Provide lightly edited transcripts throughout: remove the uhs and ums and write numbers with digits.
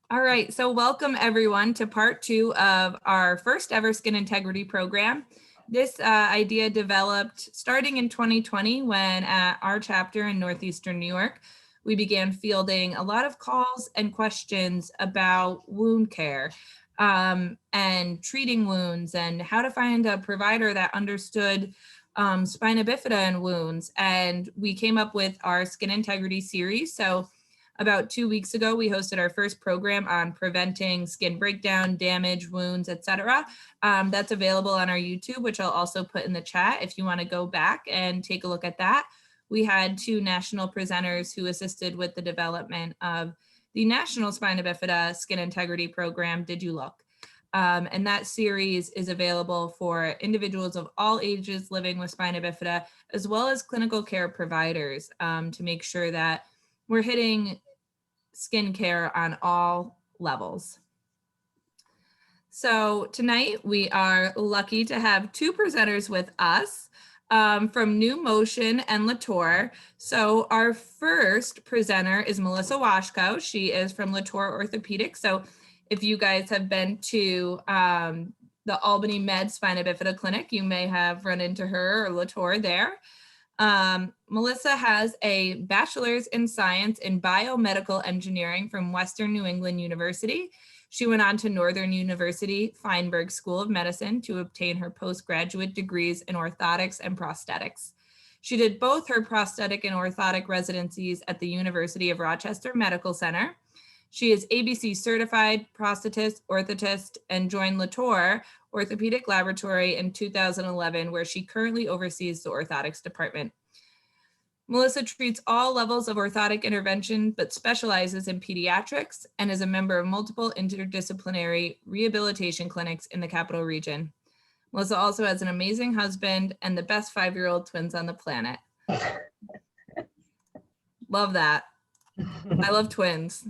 All right, so welcome everyone to part 2 of our first ever skin integrity program. This idea developed starting in 2020 when at our chapter in Northeastern New York, we began fielding a lot of calls and questions about wound care and treating wounds and how to find a provider that understood spina bifida and wounds. And we came up with our skin integrity series. So about 2 weeks ago, we hosted our first program on preventing skin breakdown, damage, wounds, etc. That's available on our YouTube, which I'll also put in the chat if you want to go back and take a look at that. We had 2 national presenters who assisted with the development of the National Spina Bifida Skin Integrity Program, Did You Look? And that series is available for individuals of all ages living with spina bifida, as well as clinical care providers to make sure that we're hitting skincare on all levels. So tonight we are lucky to have 2 presenters with us from New Motion and Latour. So our first presenter is Melissa Washko. She is from Latour Orthopedics. So if you guys have been to the Albany Med Spina Bifida Clinic, you may have run into her or Latour there. Melissa has a bachelor's in science in biomedical engineering from Western New England University. She went on to Northern University Feinberg School of Medicine to obtain her postgraduate degrees in orthotics and prosthetics. She did both her prosthetic and orthotic residencies at the University of Rochester Medical Center. She is ABC certified prosthetist, orthotist, and joined Latour Orthopedic Laboratory in 2011, where she currently oversees the orthotics department. Melissa treats all levels of orthotic intervention, but specializes in pediatrics and is a member of multiple interdisciplinary rehabilitation clinics in the Capital Region. Melissa also has an amazing husband and the best 5-year-old twins on the planet. Love that. I love twins.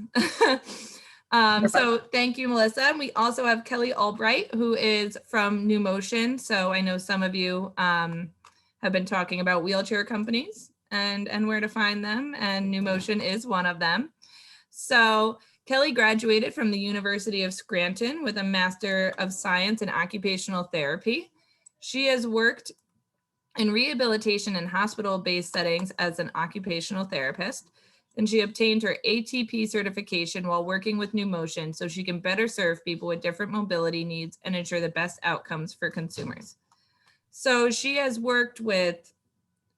So thank you, Melissa. And we also have Kelly Albright, who is from New Motion. So I know some of you have been talking about wheelchair companies and where to find them. And New Motion is one of them. So Kelly graduated from the University of Scranton with a Master of Science in Occupational Therapy. She has worked in rehabilitation and hospital-based settings as an occupational therapist, and she obtained her ATP certification while working with New Motion so she can better serve people with different mobility needs and ensure the best outcomes for consumers. So she has worked with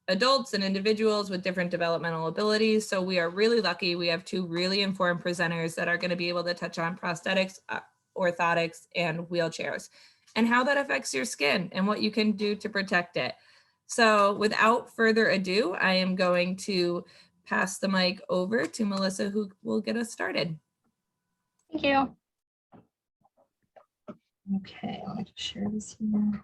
adults and individuals with different developmental abilities. So we are really lucky. We have 2 really informed presenters that are going to be able to touch on prosthetics, orthotics, and wheelchairs, and how that affects your skin and what you can do to protect it. So without further ado, I am going to pass the mic over to Melissa, who will get us started. Thank you. Okay, let me just share this here.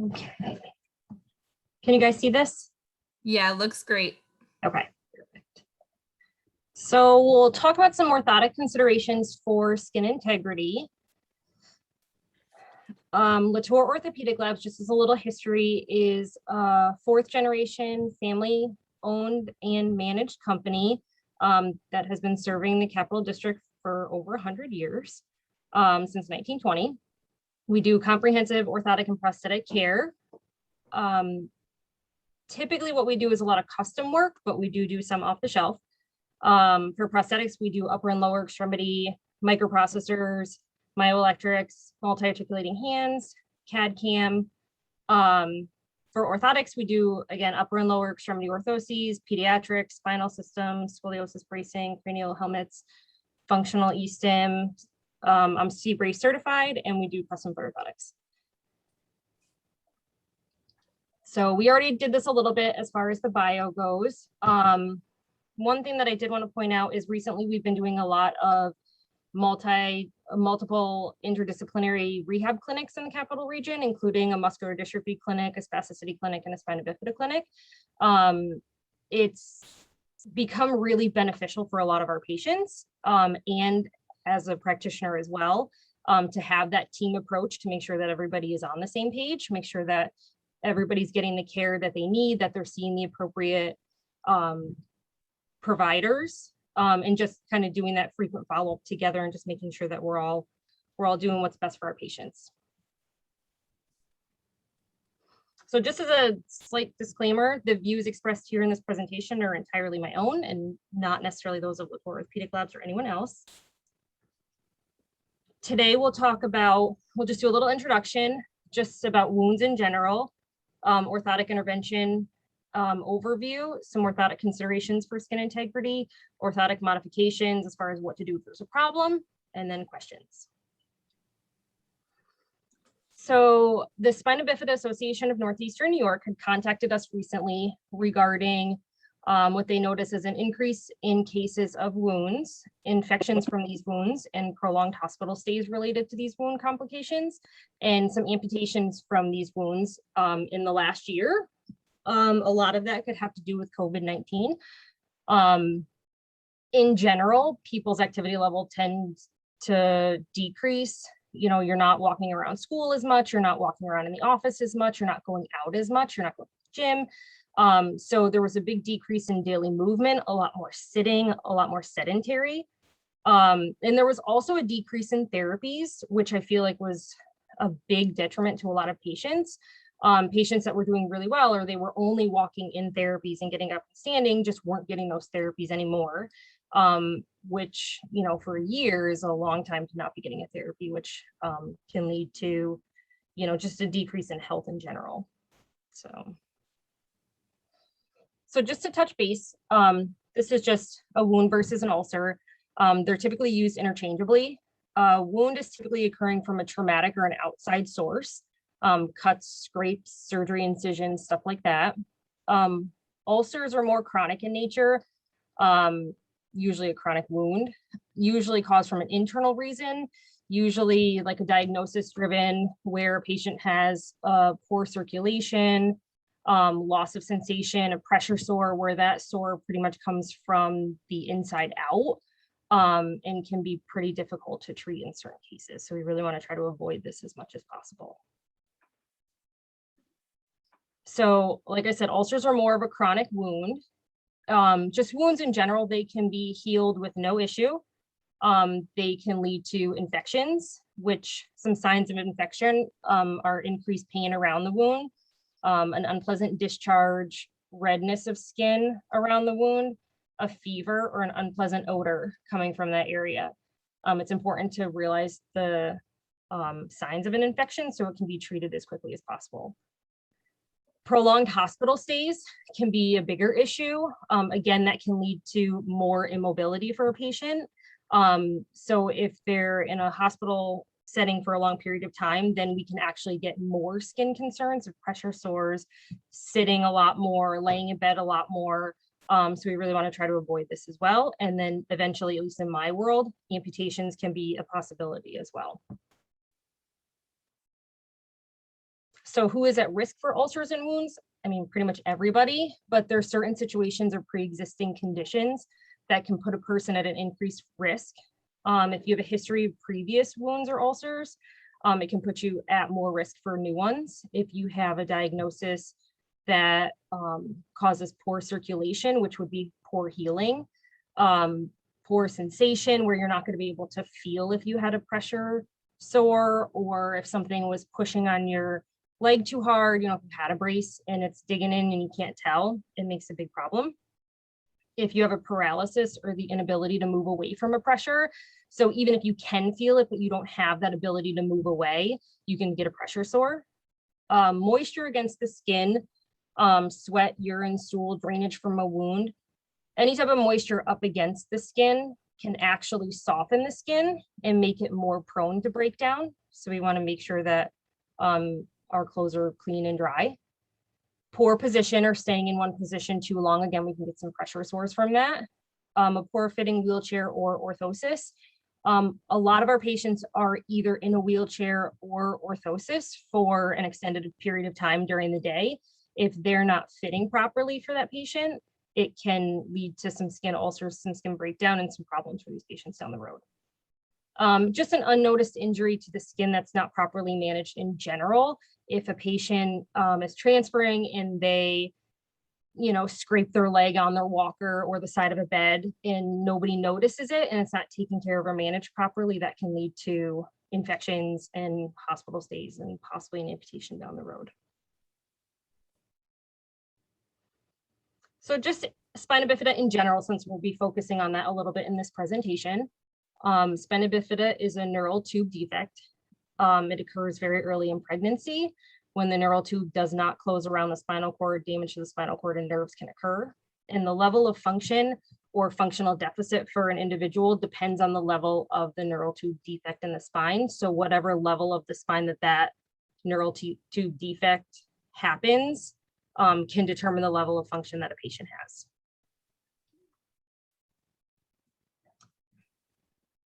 Okay. Can you guys see this? Yeah, looks great. Okay, perfect. So we'll talk about some orthotic considerations for skin integrity. Latour Orthopedic Labs, just as a little history, is a 4th generation family owned and managed company that has been serving the Capital District for over 100 years, since 1920. We do comprehensive orthotic and prosthetic care. Typically what we do is a lot of custom work, but we do some off the shelf. For prosthetics, we do upper and lower extremity microprocessors, myoelectrics, multi-articulating hands, CAD/CAM. For orthotics, we do, again, upper and lower extremity orthoses, pediatrics, spinal systems, scoliosis bracing, cranial helmets, functional eStim. I'm C-Brace certified, and we do custom for orthotics. So we already did this a little bit as far as the bio goes. One thing that I did want to point out is recently we've been doing a lot of multiple interdisciplinary rehab clinics in the Capital Region, including a muscular dystrophy clinic, a spasticity clinic, and a spina bifida clinic. It's become really beneficial for a lot of our patients and as a practitioner as well, to have that team approach to make sure that everybody is on the same page, make sure that everybody's getting the care that they need, that they're seeing the appropriate providers, and just kind of doing that frequent follow-up together and just making sure that we're all doing what's best for our patients. So just as a slight disclaimer, the views expressed here in this presentation are entirely my own and not necessarily those of Latorre Orthopedic Labs or anyone else. Today we'll just do a little introduction just about wounds in general, orthotic intervention overview, some orthotic considerations for skin integrity, orthotic modifications as far as what to do if there's a problem, and then questions. So the Spina Bifida Association of Northeastern New York had contacted us recently regarding what they noticed as an increase in cases of wounds, infections from these wounds, and prolonged hospital stays related to these wound complications, and some amputations from these wounds in the last year. A lot of that could have to do with COVID-19. In general, people's activity level tends to decrease. You know, you're not walking around school as much, you're not walking around in the office as much, you're not going out as much, you're not going to the gym. So there was a big decrease in daily movement, a lot more sitting, a lot more sedentary. And there was also a decrease in therapies, which I feel like was a big detriment to a lot of patients. Patients that were doing really well, or they were only walking in therapies and getting up and standing, just weren't getting those therapies anymore. Which, you know, for a year is a long time to not be getting a therapy, which can lead to, you know, just a decrease in health in general. So just to touch base, this is just a wound versus an ulcer. They're typically used interchangeably. Wound is typically occurring from a traumatic or an outside source, cuts, scrapes, surgery, incisions, stuff like that. Ulcers are more chronic in nature. Usually a chronic wound, usually caused from an internal reason, usually like a diagnosis driven where a patient has poor circulation, loss of sensation, a pressure sore where that sore pretty much comes from the inside out, and can be pretty difficult to treat in certain cases. So we really want to try to avoid this as much as possible. So like I said, ulcers are more of a chronic wound. Just wounds in general, they can be healed with no issue. They can lead to infections, which some signs of infection are increased pain around the wound, an unpleasant discharge, redness of skin around the wound, a fever, or an unpleasant odor coming from that area. It's important to realize the signs of an infection so it can be treated as quickly as possible. Prolonged hospital stays can be a bigger issue. Again, that can lead to more immobility for a patient. So if they're in a hospital setting for a long period of time, then we can actually get more skin concerns of pressure sores, sitting a lot more, laying in bed a lot more. So we really want to try to avoid this as well. And then eventually, at least in my world, amputations can be a possibility as well. So who is at risk for ulcers and wounds? I mean, pretty much everybody, but there are certain situations or pre-existing conditions that can put a person at an increased risk. If you have a history of previous wounds or ulcers, it can put you at more risk for new ones. If you have a diagnosis that causes poor circulation, which would be poor healing, poor sensation, where you're not going to be able to feel if you had a pressure sore, or if something was pushing on your leg too hard, you know, if you had a brace and it's digging in and you can't tell, it makes a big problem. If you have a paralysis or the inability to move away from a pressure, so even if you can feel it, but you don't have that ability to move away, you can get a pressure sore. Moisture against the skin, sweat, urine, stool, drainage from a wound, any type of moisture up against the skin can actually soften the skin and make it more prone to break down. So we want to make sure that our clothes are clean and dry. Poor position or staying in one position too long, again, we can get some pressure sores from that. A poor fitting wheelchair or orthosis. A lot of our patients are either in a wheelchair or orthosis for an extended period of time during the day. If they're not fitting properly for that patient, it can lead to some skin ulcers, some skin breakdown, and some problems for these patients down the road. Just an unnoticed injury to the skin that's not properly managed in general. If a patient is transferring and they, scrape their leg on their walker or the side of a bed and nobody notices it and it's not taken care of or managed properly, that can lead to infections and hospital stays and possibly an amputation down the road. So just spina bifida in general, since we'll be focusing on that a little bit in this presentation. Spina bifida is a neural tube defect. It occurs very early in pregnancy. When the neural tube does not close around the spinal cord, damage to the spinal cord and nerves can occur. And the level of function or functional deficit for an individual depends on the level of the neural tube defect in the spine. So whatever level of the spine that neural tube defect happens can determine the level of function that a patient has.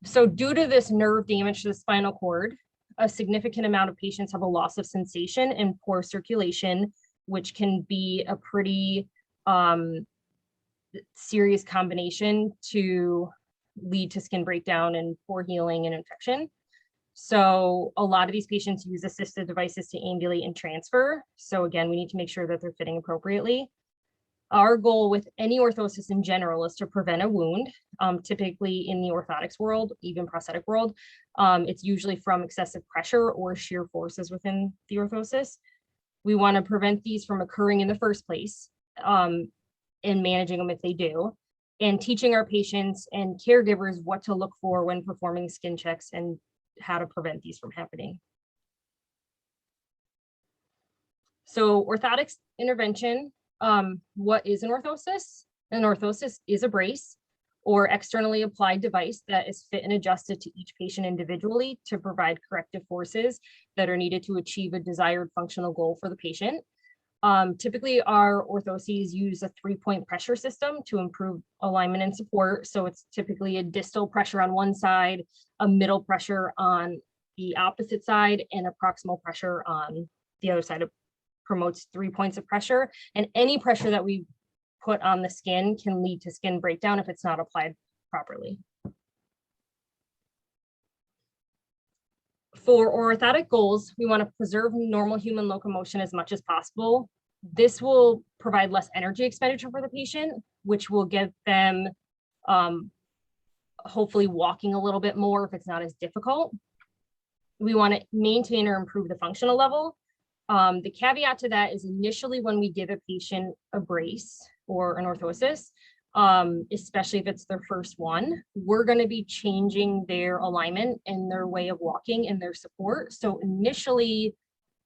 So due to this nerve damage to the spinal cord, a significant amount of patients have a loss of sensation and poor circulation, which can be a pretty serious combination to lead to skin breakdown and poor healing and infection. So a lot of these patients use assistive devices to ambulate and transfer. So again, we need to make sure that they're fitting appropriately. Our goal with any orthosis in general is to prevent a wound. Typically in the orthotics world, even prosthetic world, it's usually from excessive pressure or shear forces within the orthosis. We want to prevent these from occurring in the first place and managing them if they do, and teaching our patients and caregivers what to look for when performing skin checks and how to prevent these from happening. So orthotics intervention. What is an orthosis? An orthosis is a brace or externally applied device that is fit and adjusted to each patient individually to provide corrective forces that are needed to achieve a desired functional goal for the patient. Typically, our orthoses use a 3-point pressure system to improve alignment and support. So it's typically a distal pressure on one side, a middle pressure on the opposite side, and a proximal pressure on the other side. It promotes 3 points of pressure, and any pressure that we put on the skin can lead to skin breakdown if it's not applied properly. For orthotic goals, we want to preserve normal human locomotion as much as possible. This will provide less energy expenditure for the patient, which will give them hopefully walking a little bit more if it's not as difficult. We want to maintain or improve the functional level. The caveat to that is initially when we give a patient a brace or an orthosis, especially if it's their first one, we're going to be changing their alignment and their way of walking and their support. So initially,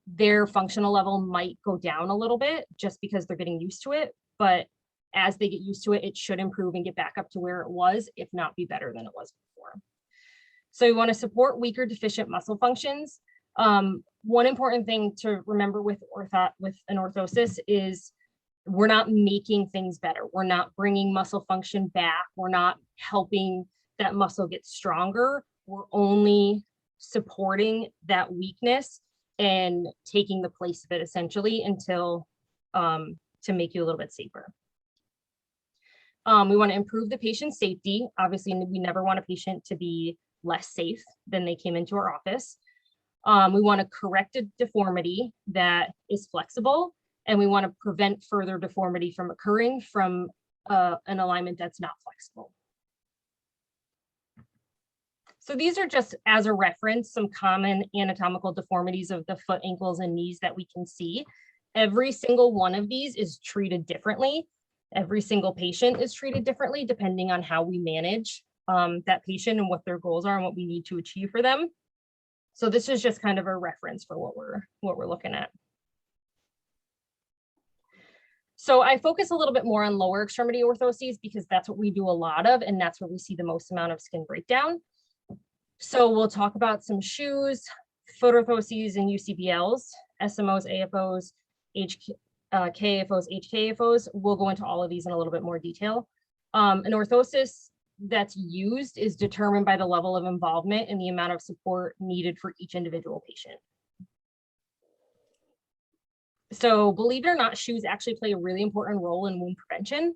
their functional level might go down a little bit just because they're getting used to it. But as they get used to it, it should improve and get back up to where it was, if not be better than it was before. So we want to support weak or deficient muscle functions. One important thing to remember with an orthosis is we're not making things better. We're not bringing muscle function back. We're not helping that muscle get stronger. We're only supporting that weakness and taking the place of it essentially until to make you a little bit safer. We want to improve the patient's safety. Obviously, we never want a patient to be less safe than they came into our office. We want to correct a deformity that is flexible, and we want to prevent further deformity from occurring from an alignment that's not flexible. So these are just as a reference, some common anatomical deformities of the foot, ankles, and knees that we can see. Every single one of these is treated differently. Every single patient is treated differently depending on how we manage that patient and what their goals are and what we need to achieve for them. So this is just kind of a reference for what we're looking at. So I focus a little bit more on lower extremity orthoses because that's what we do a lot of, and that's where we see the most amount of skin breakdown. So we'll talk about some shoes, foot orthoses, and UCBLs, SMOs, AFOs, KFOs, HKFOs. We'll go into all of these in a little bit more detail. An orthosis that's used is determined by the level of involvement and the amount of support needed for each individual patient. So believe it or not, shoes actually play a really important role in wound prevention.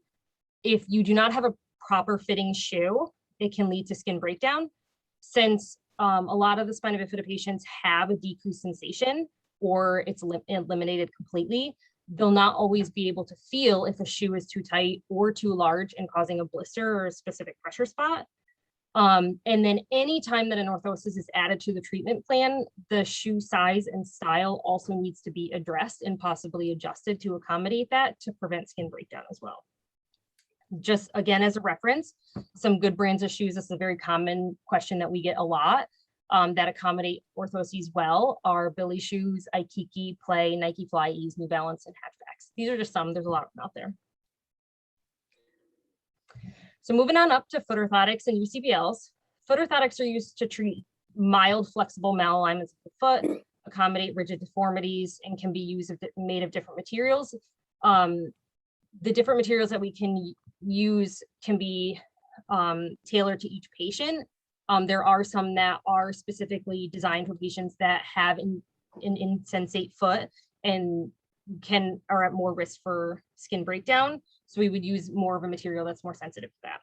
If you do not have a proper fitting shoe, it can lead to skin breakdown. Since A lot of the spina bifida patients have a decreased sensation or it's eliminated completely. They'll not always be able to feel if a shoe is too tight or too large and causing a blister or a specific pressure spot. And then anytime that an orthosis is added to the treatment plan, the shoe size and style also needs to be addressed and possibly adjusted to accommodate that to prevent skin breakdown as well. Just again, as a reference, some good brands of shoes, this is a very common question that we get a lot, that accommodate orthoses well are Billy Shoes, Aikiki, Play, Nike Fly Ease, New Balance, and Hatchbacks. These are just some, there's a lot of them out there. So moving on up to foot orthotics and UCBLs. Foot orthotics are used to treat mild flexible malalignments of the foot, accommodate rigid deformities, and can be used made of different materials. The different materials that we can use can be tailored to each patient. There are some that are specifically designed for patients that have an insensate foot and are at more risk for skin breakdown. So we would use more of a material that's more sensitive to that.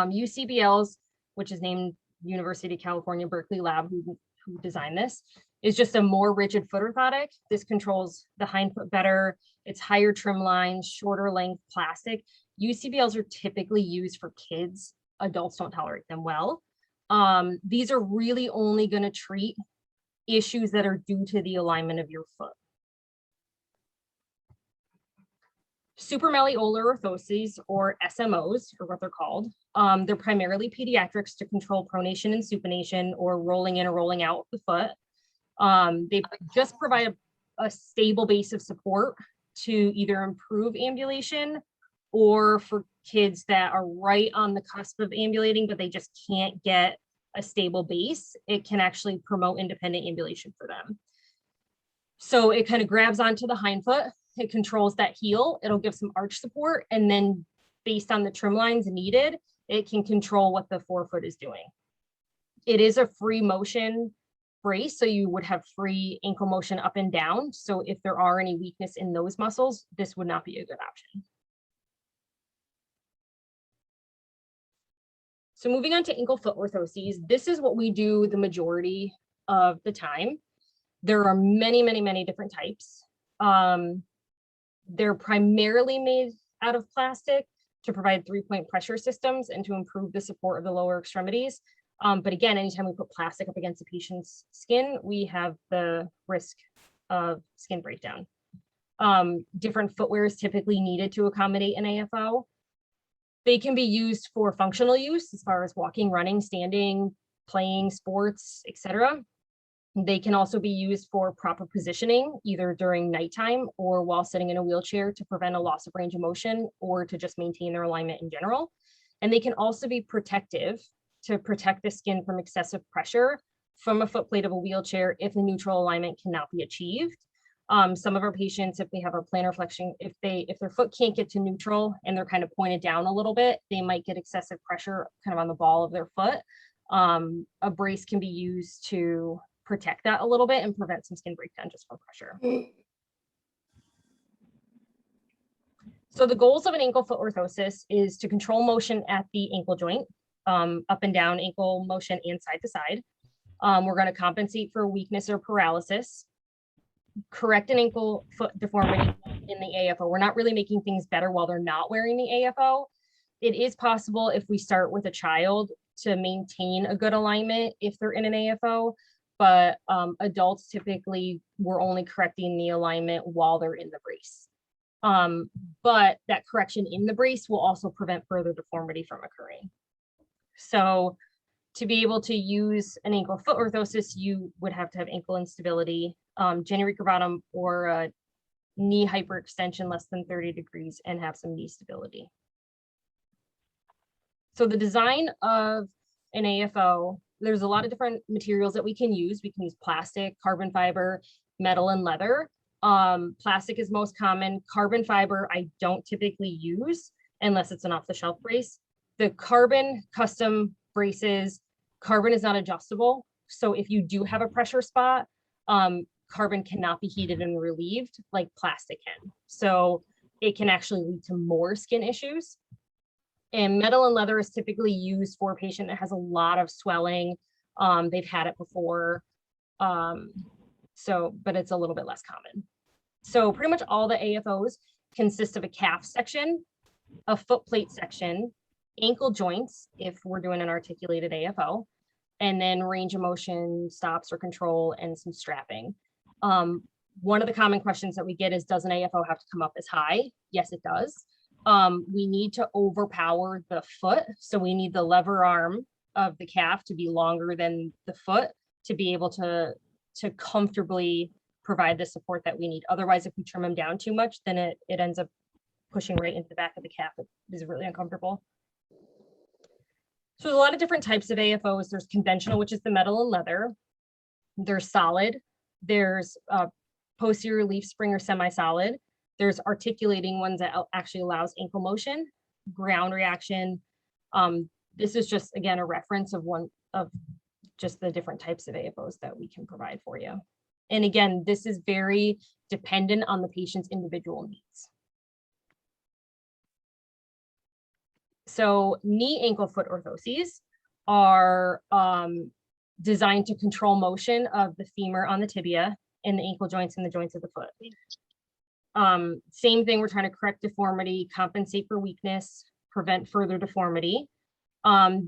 UCBLs, which is named University of California, Berkeley Lab, who designed this, is just a more rigid foot orthotic. This controls the hind foot better. It's higher trim lines, shorter length plastic. UCBLs are typically used for kids. Adults don't tolerate them well. These are really only going to treat issues that are due to the alignment of your foot. Supramalleolar orthoses, or SMOs, are what they're called. They're primarily pediatrics to control pronation and supination, or rolling in or rolling out of the foot. They just provide a stable base of support to either improve ambulation or for kids that are right on the cusp of ambulating, but they just can't get a stable base. It can actually promote independent ambulation for them. So it kind of grabs onto the hind foot. It controls that heel. It'll give some arch support. And then based on the trim lines needed, it can control what the forefoot is doing. It is a free motion brace, so you would have free ankle motion up and down. So if there are any weakness in those muscles, this would not be a good option. So moving on to ankle foot orthoses, this is what we do the majority of the time. There are many, many, many different types. They're primarily made out of plastic to provide 3-point pressure systems and to improve the support of the lower extremities. But again, anytime we put plastic up against a patient's skin, we have the risk of skin breakdown. Different footwear is typically needed to accommodate an AFO. They can be used for functional use as far as walking, running, standing, playing sports, etc. They can also be used for proper positioning, either during nighttime or while sitting in a wheelchair to prevent a loss of range of motion or to just maintain their alignment in general. And they can also be protective to protect the skin from excessive pressure from a foot plate of a wheelchair if the neutral alignment cannot be achieved. Some of our patients, if they have a plantar flexion, if their foot can't get to neutral and they're kind of pointed down a little bit, they might get excessive pressure kind of on the ball of their foot. A brace can be used to protect that a little bit and prevent some skin breakdown just from pressure. So the goals of an ankle foot orthosis is to control motion at the ankle joint, up and down ankle motion and side to side. We're going to compensate for weakness or paralysis, correct an ankle foot deformity in the AFO. We're not really making things better while they're not wearing the AFO. It is possible if we start with a child to maintain a good alignment if they're in an AFO, but adults typically we're only correcting the alignment while they're in the brace. But that correction in the brace will also prevent further deformity from occurring. So to be able to use an ankle foot orthosis, you would have to have ankle instability, genu recurvatum, or a knee hyperextension less than 30 degrees and have some knee stability. So the design of an AFO, there's a lot of different materials that we can use. We can use plastic, carbon fiber, metal, and leather. Plastic is most common. Carbon fiber, I don't typically use unless it's an off-the-shelf brace. The carbon custom braces, carbon is not adjustable. So if you do have a pressure spot, carbon cannot be heated and relieved like plastic can. So it can actually lead to more skin issues. And metal and leather is typically used for a patient that has a lot of swelling, They've had it before. But it's a little bit less common. So pretty much all the AFOs consist of a calf section, a foot plate section, ankle joints, if we're doing an articulated AFO, and then range of motion, stops or control, and some strapping. One of the common questions that we get is, does an AFO have to come up as high? Yes, it does. We need to overpower the foot. So we need the lever arm of the calf to be longer than the foot to be able to comfortably provide the support that we need. Otherwise, if we trim them down too much, then it ends up pushing right into the back of the calf. It is really uncomfortable. So there's a lot of different types of AFOs. There's conventional, which is the metal and leather. There's solid. There's posterior leaf spring or semi-solid. There's articulating ones that actually allows ankle motion, ground reaction. This is just, again, a reference of one of just the different types of AFOs that we can provide for you. And again, this is very dependent on the patient's individual needs. So knee, ankle, foot orthoses are designed to control motion of the femur on the tibia and the ankle joints and the joints of the foot. Same thing, we're trying to correct deformity, compensate for weakness, prevent further deformity.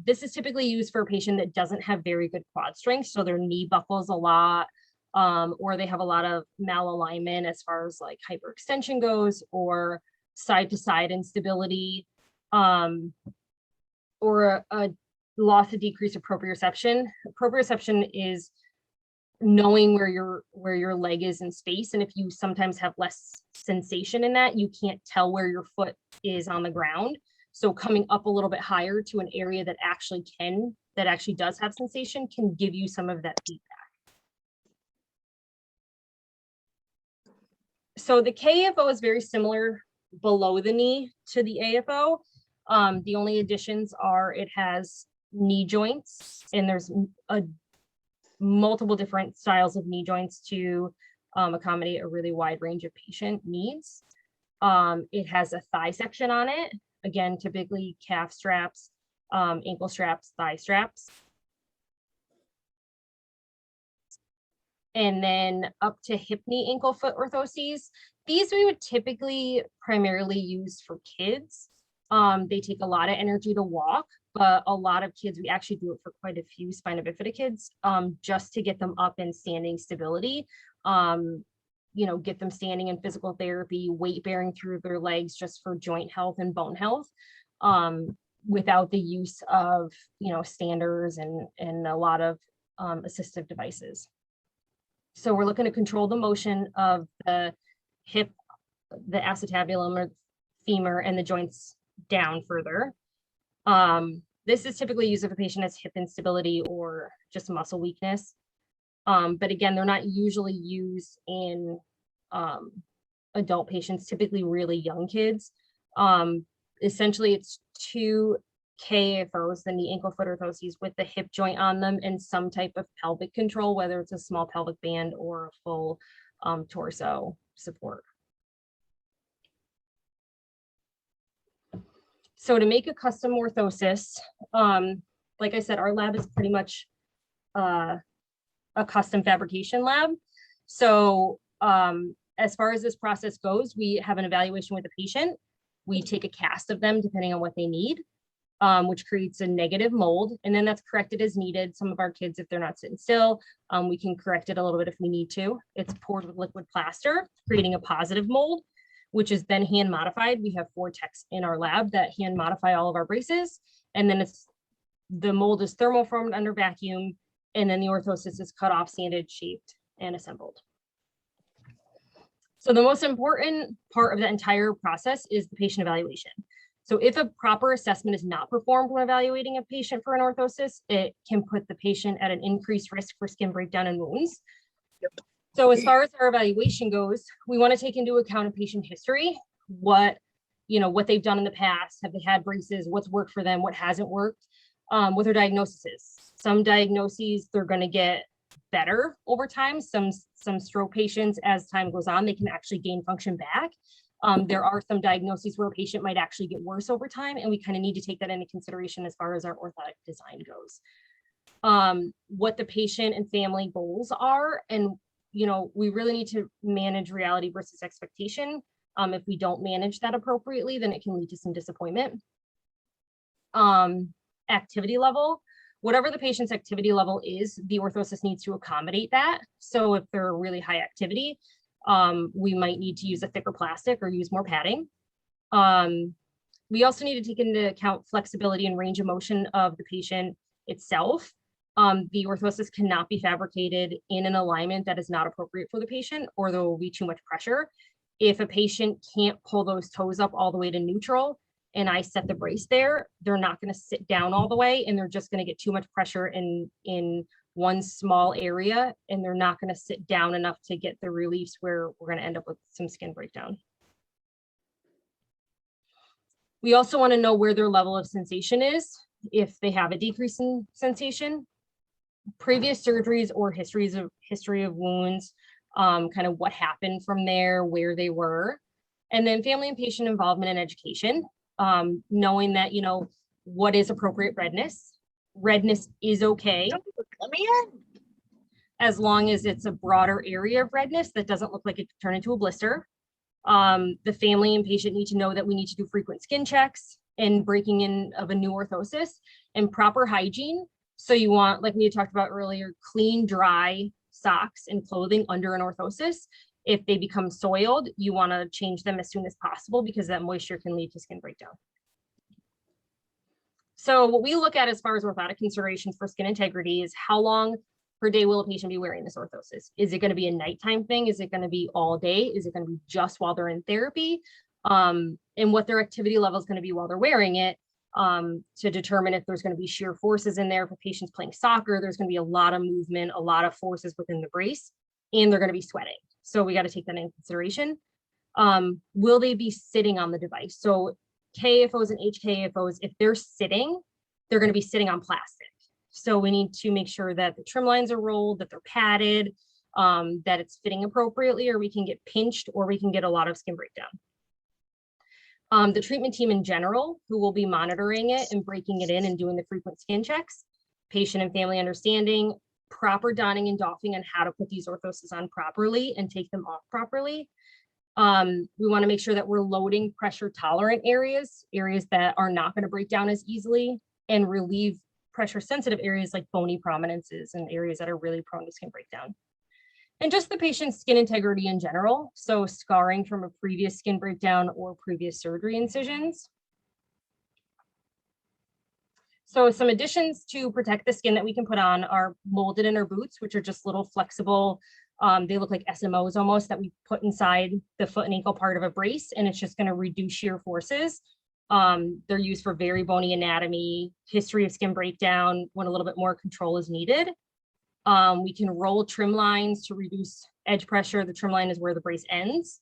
This is typically used for a patient that doesn't have very good quad strength, so their knee buckles a lot, or they have a lot of malalignment as far as like hyperextension goes, or side to side instability, or a loss or decrease of proprioception. Proprioception is knowing where your leg is in space, and if you sometimes have less sensation in that, you can't tell where your foot is on the ground. So coming up a little bit higher to an area that actually does have sensation can give you some of that feedback. So the KAFO is very similar below the knee to the AFO. The only additions are it has knee joints, and there's multiple different styles of knee joints to accommodate a really wide range of patient needs. It has a thigh section on it. Again, typically calf straps, ankle straps, thigh straps. And then up to hip, knee, ankle, foot orthoses. These we would typically primarily use for kids. They take a lot of energy to walk, but a lot of kids, we actually do it for quite a few spina bifida kids, just to get them up in standing stability. Get them standing in physical therapy, weight bearing through their legs just for joint health and bone health, without the use of, standers and a lot of assistive devices. So we're looking to control the motion of the hip, the acetabulum or femur, and the joints down further. This is typically used if a patient has hip instability or just muscle weakness. But again, they're not usually used in adult patients, typically really young kids. Essentially, it's 2 KAFOs, the knee, ankle, foot orthoses with the hip joint on them and some type of pelvic control, whether it's a small pelvic band or a full torso support. So to make a custom orthosis, like I said, our lab is pretty much a custom fabrication lab. So as far as this process goes, we have an evaluation with the patient. We take a cast of them depending on what they need, which creates a negative mold, and then that's corrected as needed. Some of our kids, if they're not sitting still, we can correct it a little bit if we need to. It's poured with liquid plaster, creating a positive mold, which is then hand modified. We have 4 techs in our lab that hand modify all of our braces, and then the mold is thermoformed under vacuum, and then the orthosis is cut off, sanded, shaped, and assembled. So the most important part of the entire process is the patient evaluation. So if a proper assessment is not performed when evaluating a patient for an orthosis, it can put the patient at an increased risk for skin breakdown and wounds. Yep. So as far as our evaluation goes, we want to take into account a patient history, what they've done in the past, have they had braces, what's worked for them, what hasn't worked, what their diagnosis is. Some diagnoses, they're going to get better over time. Some stroke patients, as time goes on, they can actually gain function back. There are some diagnoses where a patient might actually get worse over time, and we kind of need to take that into consideration as far as our orthotic design goes. what the patient and family goals are. And, we really need to manage reality versus expectation. If we don't manage that appropriately, then it can lead to some disappointment. Activity level, whatever the patient's activity level is, the orthosis needs to accommodate that. So if they're really high activity, we might need to use a thicker plastic or use more padding. We also need to take into account flexibility and range of motion of the patient itself. The orthosis cannot be fabricated in an alignment that is not appropriate for the patient, or there will be too much pressure. If a patient can't pull those toes up all the way to neutral and I set the brace there, they're not going to sit down all the way, and they're just going to get too much pressure in one small area, and they're not going to sit down enough to get the reliefs where we're going to end up with some skin breakdown. We also want to know where their level of sensation is, if they have a decrease in sensation, previous surgeries or history of wounds, kind of what happened from there, where they were, and then family and patient involvement and education, knowing that, what is appropriate redness. Redness is okay. Let me in. As long as it's a broader area of redness that doesn't look like it could turn into a blister. The family and patient need to know that we need to do frequent skin checks and breaking in of a new orthosis and proper hygiene. So you want, like we had talked about earlier, clean, dry socks and clothing under an orthosis. If they become soiled, you want to change them as soon as possible because that moisture can lead to skin breakdown. So what we look at as far as orthotic considerations for skin integrity is how long per day will a patient be wearing this orthosis? Is it going to be a nighttime thing? Is it going to be all day? Is it going to be just while they're in therapy? And what their activity level is going to be while they're wearing it, to determine if there's going to be shear forces in there. For patients playing soccer, there's going to be a lot of movement, a lot of forces within the brace, and they're going to be sweating. So we got to take that into consideration. Will they be sitting on the device? So KAFOs and HKAFOs, if they're sitting, they're going to be sitting on plastic. So we need to make sure that the trim lines are rolled, that they're padded, that it's fitting appropriately, or we can get pinched, or we can get a lot of skin breakdown. The treatment team in general, who will be monitoring it and breaking it in and doing the frequent skin checks, patient and family understanding, proper donning and doffing on how to put these orthoses on properly and take them off properly. We want to make sure that we're loading pressure tolerant areas that are not going to break down as easily, and relieve pressure sensitive areas like bony prominences and areas that are really prone to skin breakdown. And just the patient's skin integrity in general. So scarring from a previous skin breakdown or previous surgery incisions. So some additions to protect the skin that we can put on are molded inner boots, which are just little flexible, they look like SMOs almost, that we put inside the foot and ankle part of a brace, and it's just going to reduce shear forces. They're used for very bony anatomy, history of skin breakdown, when a little bit more control is needed. We can roll trim lines to reduce edge pressure. The trim line is where the brace ends.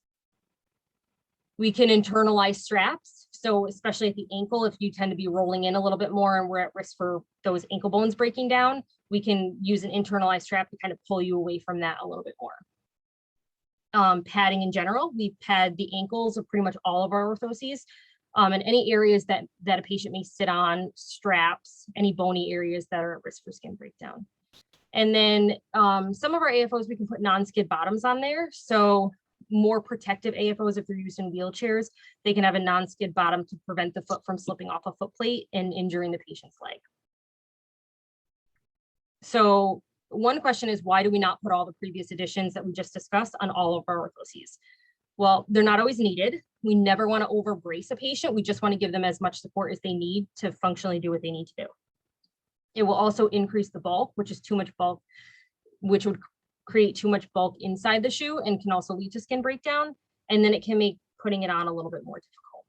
We can internalize straps. So especially at the ankle, if you tend to be rolling in a little bit more and we're at risk for those ankle bones breaking down, we can use an internalized strap to kind of pull you away from that a little bit more. Padding in general, we pad the ankles of pretty much all of our orthoses. And any areas that a patient may sit on, straps, any bony areas that are at risk for skin breakdown. And then some of our AFOs, we can put non-skid bottoms on there. So more protective AFOs, if they're used in wheelchairs, they can have a non-skid bottom to prevent the foot from slipping off a foot plate and injuring the patient's leg. So one question is, why do we not put all the previous additions that we just discussed on all of our orthoses? Well, they're not always needed. We never want to over brace a patient. We just want to give them as much support as they need to functionally do what they need to do. It will also increase the bulk, which is too much bulk, which would create too much bulk inside the shoe and can also lead to skin breakdown. And then it can make putting it on a little bit more difficult.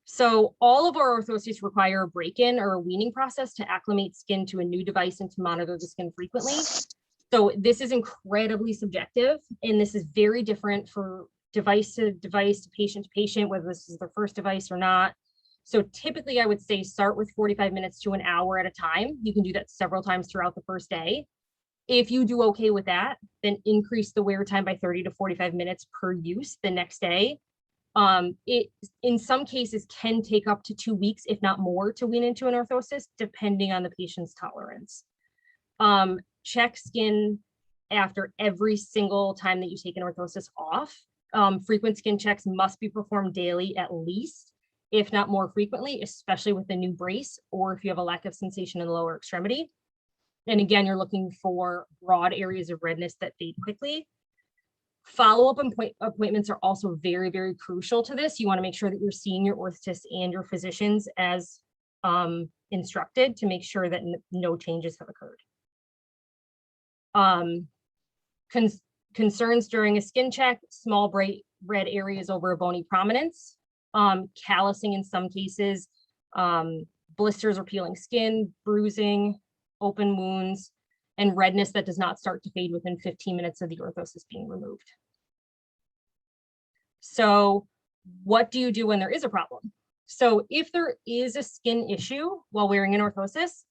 So all of our orthoses require a break-in or a weaning process to acclimate skin to a new device and to monitor the skin frequently. So this is incredibly subjective, and this is very different for device to device, to patient, whether this is their first device or not. So typically I would say start with 45 minutes to an hour at a time. You can do that several times throughout the first day. If you do okay with that, then increase the wear time by 30 to 45 minutes per use the next day. It in some cases can take up to 2 weeks, if not more, to wean into an orthosis, depending on the patient's tolerance. Check skin after every single time that you take an orthosis off. Frequent skin checks must be performed daily at least, if not more frequently, especially with a new brace or if you have a lack of sensation in the lower extremity. And again, you're looking for broad areas of redness that fade quickly. Follow-up appointments are also very, very crucial to this. You want to make sure that you're seeing your orthotist and your physicians as instructed to make sure that no changes have occurred. Concerns during a skin check: small bright red areas over a bony prominence, callousing in some cases, blisters or peeling skin, bruising, open wounds, and redness that does not start to fade within 15 minutes of the orthosis being removed. So what do you do when there is a problem? So if there is a skin issue while wearing an orthosis,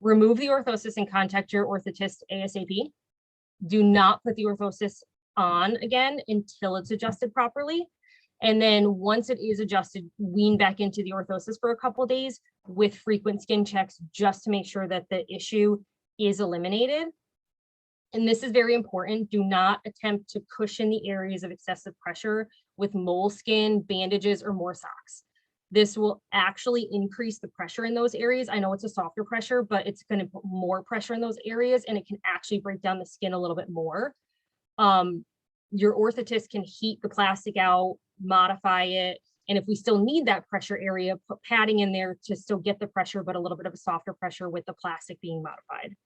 remove the orthosis and contact your orthotist ASAP. Do not put the orthosis on again until it's adjusted properly. And then once it is adjusted, wean back into the orthosis for a couple of days with frequent skin checks, just to make sure that the issue is eliminated. And this is very important. Do not attempt to cushion the areas of excessive pressure with moleskin, bandages, or more socks. This will actually increase the pressure in those areas. I know it's a softer pressure, but it's going to put more pressure in those areas, and it can actually break down the skin a little bit more. Your orthotist can heat the plastic out, modify it, and if we still need that pressure area, put padding in there to still get the pressure, but a little bit of a softer pressure with the plastic being modified.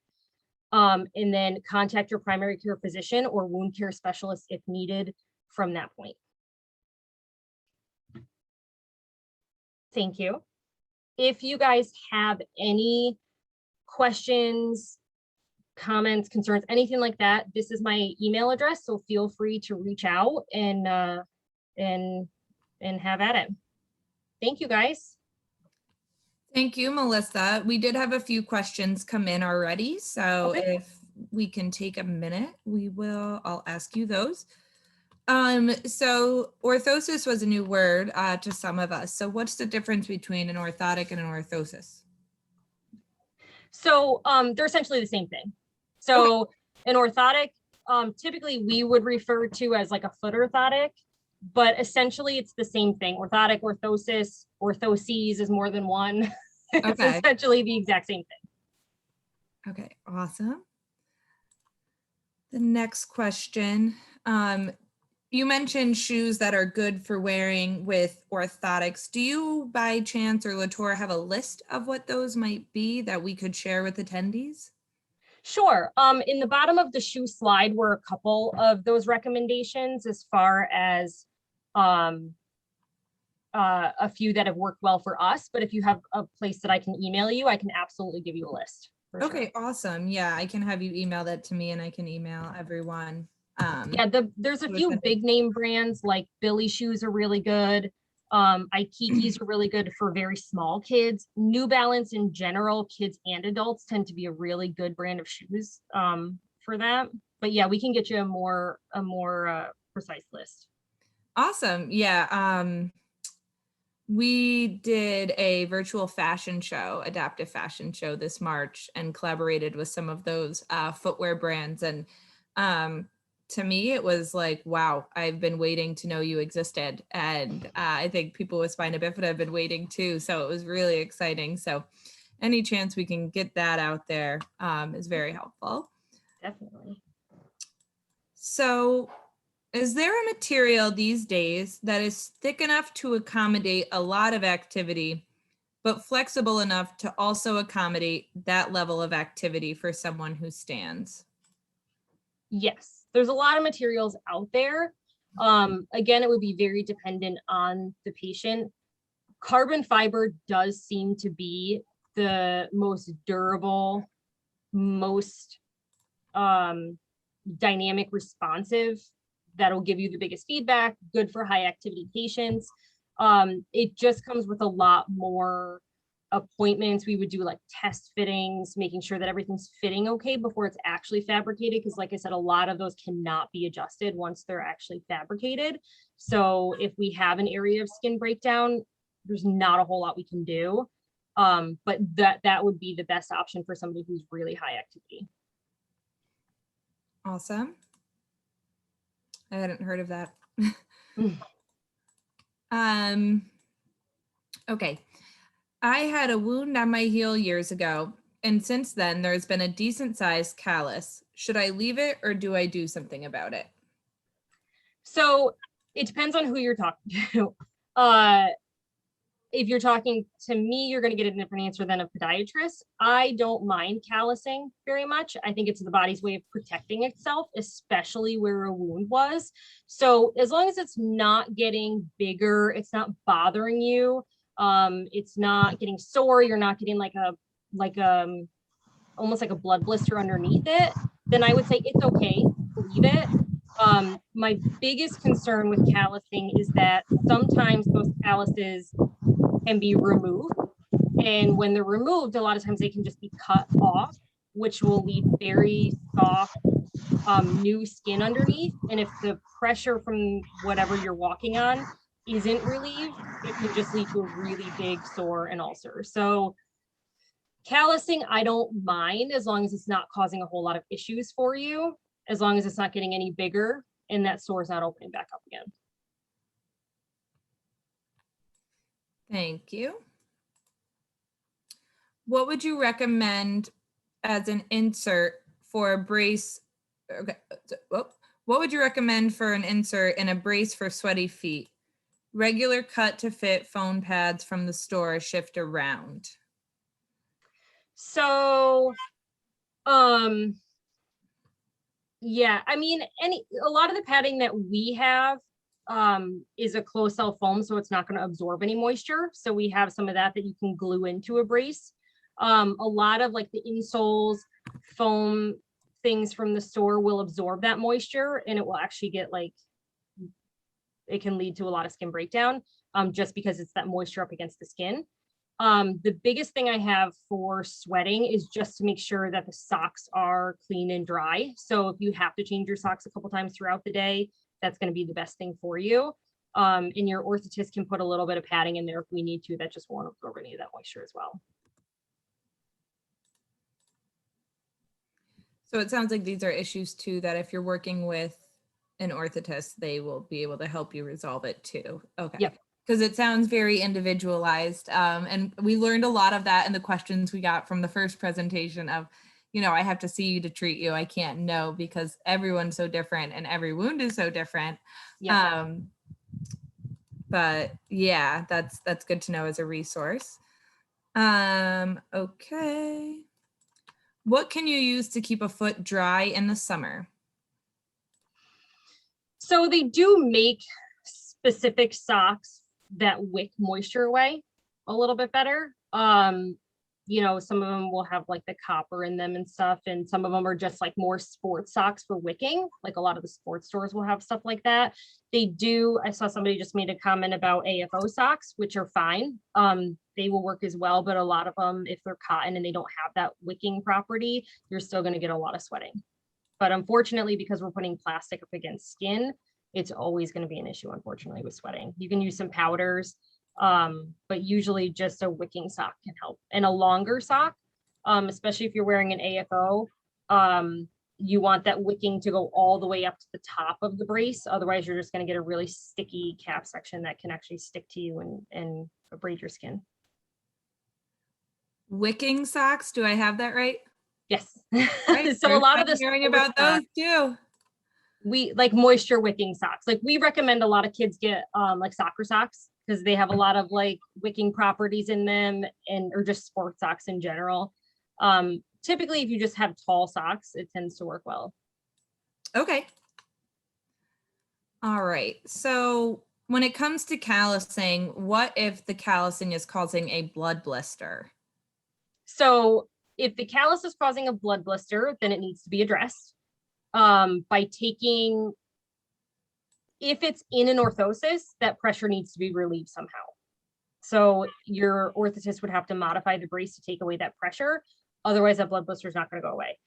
And then contact your primary care physician or wound care specialist if needed from that point. Thank you. If you guys have any questions, comments, concerns, anything like that, this is my email address, so feel free to reach out and have at it. Thank you, guys. Thank you, Melissa. We did have a few questions come in already, so Okay. if we can take a minute, I'll ask you those. So orthosis was a new word to some of us. So what's the difference between an orthotic and an orthosis? So they're essentially the same thing. So okay. An orthotic, typically we would refer to as like a foot orthotic, but essentially it's the same thing. Orthotic, orthosis, orthoses is more than one. It's Okay. essentially the exact same thing. Okay, awesome. The next question, you mentioned shoes that are good for wearing with orthotics. Do you by chance or Latour have a list of what those might be that we could share with attendees? Sure. In the bottom of the shoe slide were a couple of those recommendations as far as a few that have worked well for us. But if you have a place that I can email you, I can absolutely give you a list. Okay, sure. Awesome. Yeah, I can have you email that to me and I can email everyone. Yeah, there's a few big name brands like Billy shoes are really good. Aikikis are really good for very small kids. New Balance in general, kids and adults tend to be a really good brand of shoes for that. But yeah, we can get you a more precise list. Awesome. Yeah. We did a virtual fashion show, adaptive fashion show this March, and collaborated with some of those footwear brands. And to me, it was like, wow, I've been waiting to know you existed. And I think people with spina bifida have been waiting too. So it was really exciting. So any chance we can get that out there is very helpful. Definitely. So is there a material these days that is thick enough to accommodate a lot of activity, but flexible enough to also accommodate that level of activity for someone who stands? Yes, there's a lot of materials out there. Again, it would be very dependent on the patient. Carbon fiber does seem to be the most durable, most dynamic responsive, that'll give you the biggest feedback, good for high activity patients. It just comes with a lot more appointments, we would do like test fittings, making sure that everything's fitting okay before it's actually fabricated. Because like I said, a lot of those cannot be adjusted once they're actually fabricated. So if we have an area of skin breakdown, there's not a whole lot we can do. But that would be the best option for somebody who's really high activity. Awesome. I hadn't heard of that. Okay. I had a wound on my heel years ago, and since then there's been a decent sized callus. Should I leave it or do I do something about it? So it depends on who you're talking to. If you're talking to me, you're going to get a different answer than a podiatrist. I don't mind callousing very much. I think it's the body's way of protecting itself, especially where a wound was. So as long as it's not getting bigger, it's not bothering you, it's not getting sore, you're not getting almost like a blood blister underneath it, then I would say it's okay to leave it. My biggest concern with callousing is that sometimes those calluses can be removed. And when they're removed, a lot of times they can just be cut off, which will leave very soft, new skin underneath. And if the pressure from whatever you're walking on isn't relieved, it can just lead to a really big sore and ulcer. So callousing, I don't mind as long as it's not causing a whole lot of issues for you, as long as it's not getting any bigger and that sore is not opening back up again. Thank you. What would you recommend as an insert for a brace? Okay. What would you recommend for an insert in a brace for sweaty feet? Regular cut to fit foam pads from the store shift around. So, yeah, I mean, a lot of the padding that we have is a closed cell foam, so it's not going to absorb any moisture. So we have some of that you can glue into a brace. A lot of like the insoles, foam things from the store will absorb that moisture, and it will actually get like, it can lead to a lot of skin breakdown, just because it's that moisture up against the skin. The biggest thing I have for sweating is just to make sure that the socks are clean and dry. So if you have to change your socks a couple times throughout the day, that's going to be the best thing for you. And your orthotist can put a little bit of padding in there if we need to. That just won't absorb any of that moisture as well. So it sounds like these are issues too, that if you're working with an orthotist, they will be able to help you resolve it too. Okay. Yep. Because it sounds very individualized. And we learned a lot of that in the questions we got from the first presentation of, you know, I have to see you to treat you. I can't know because everyone's so different and every wound is so different. Yeah. But yeah, that's good to know as a resource. Okay. What can you use to keep a foot dry in the summer? So they do make specific socks that wick moisture away a little bit better. You know, some of them will have like the copper in them and stuff, and some of them are just like more sports socks for wicking. Like a lot of the sports stores will have stuff like that. They do, I saw somebody just made a comment about AFO socks, which are fine. They will work as well, but a lot of them, if they're cotton and they don't have that wicking property, you're still going to get a lot of sweating. But unfortunately, because we're putting plastic up against skin, it's always going to be an issue, unfortunately, with sweating. You can use some powders, but usually just a wicking sock can help. And a longer sock, especially if you're wearing an AFO, you want that wicking to go all the way up to the top of the brace. Otherwise, you're just going to get a really sticky calf section that can actually stick to you and abrade your skin. Wicking socks, do I have that right? Yes. Right. So a lot of the hearing about those too. We like moisture wicking socks. Like we recommend a lot of kids get like soccer socks because they have a lot of like wicking properties in them, and or just sports socks in general. Typically, if you just have tall socks, it tends to work well. Okay. All right. So when it comes to callousing, what if the callousing is causing a blood blister? So if the callus is causing a blood blister, then it needs to be addressed by taking, if it's in an orthosis, that pressure needs to be relieved somehow. So your orthotist would have to modify the brace to take away that pressure. Otherwise, that blood blister is not going to go away.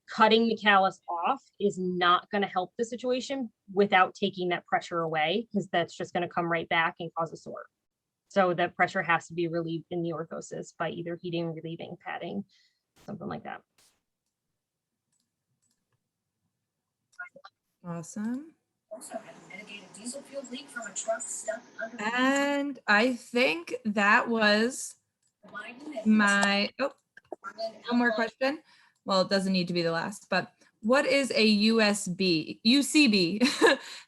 Cutting the callus off is not going to help the situation without taking that pressure away, because that's just going to come right back and cause a sore. So that pressure has to be relieved in the orthosis by either heating, relieving, padding, something like that. Awesome. Also had to mitigate a diesel fuel leak from a truck stuck under the And I think that was Biden and my, oh, President one more outlined question. Well, it doesn't need to be the last, but what is a UCB?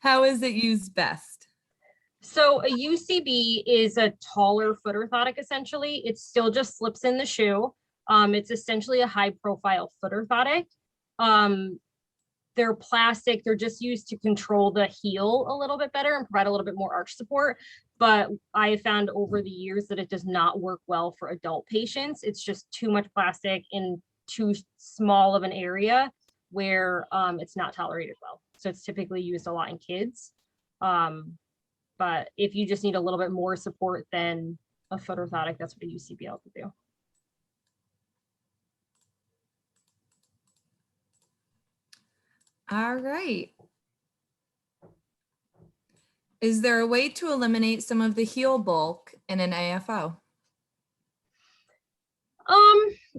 How is it used best? So a UCB is a taller foot orthotic, essentially. It still just slips in the shoe. It's essentially a high profile foot orthotic. They're plastic. They're just used to control the heel a little bit better and provide a little bit more arch support. But I have found over the years that it does not work well for adult patients. It's just too much plastic in too small of an area where it's not tolerated well. So it's typically used a lot in kids. But if you just need a little bit more support than a foot orthotic, that's what a UCB will do. All right. Is there a way to eliminate some of the heel bulk in an AFO?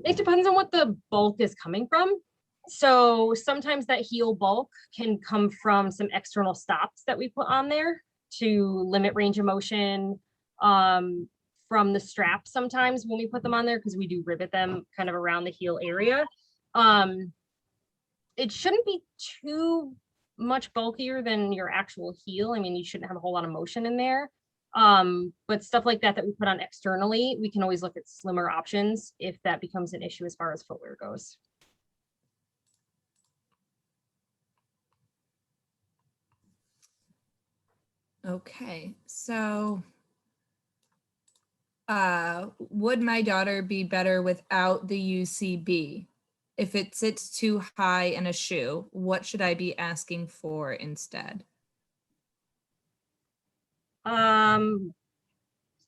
It depends on what the bulk is coming from. So sometimes that heel bulk can come from some external stops that we put on there to limit range of motion, from the strap sometimes when we put them on there, because we do rivet them kind of around the heel area. It shouldn't be too much bulkier than your actual heel. I mean, you shouldn't have a whole lot of motion in there. But stuff like that we put on externally, we can always look at slimmer options if that becomes an issue as far as footwear goes. Okay, so would my daughter be better without the UCB? If it sits too high in a shoe, what should I be asking for instead?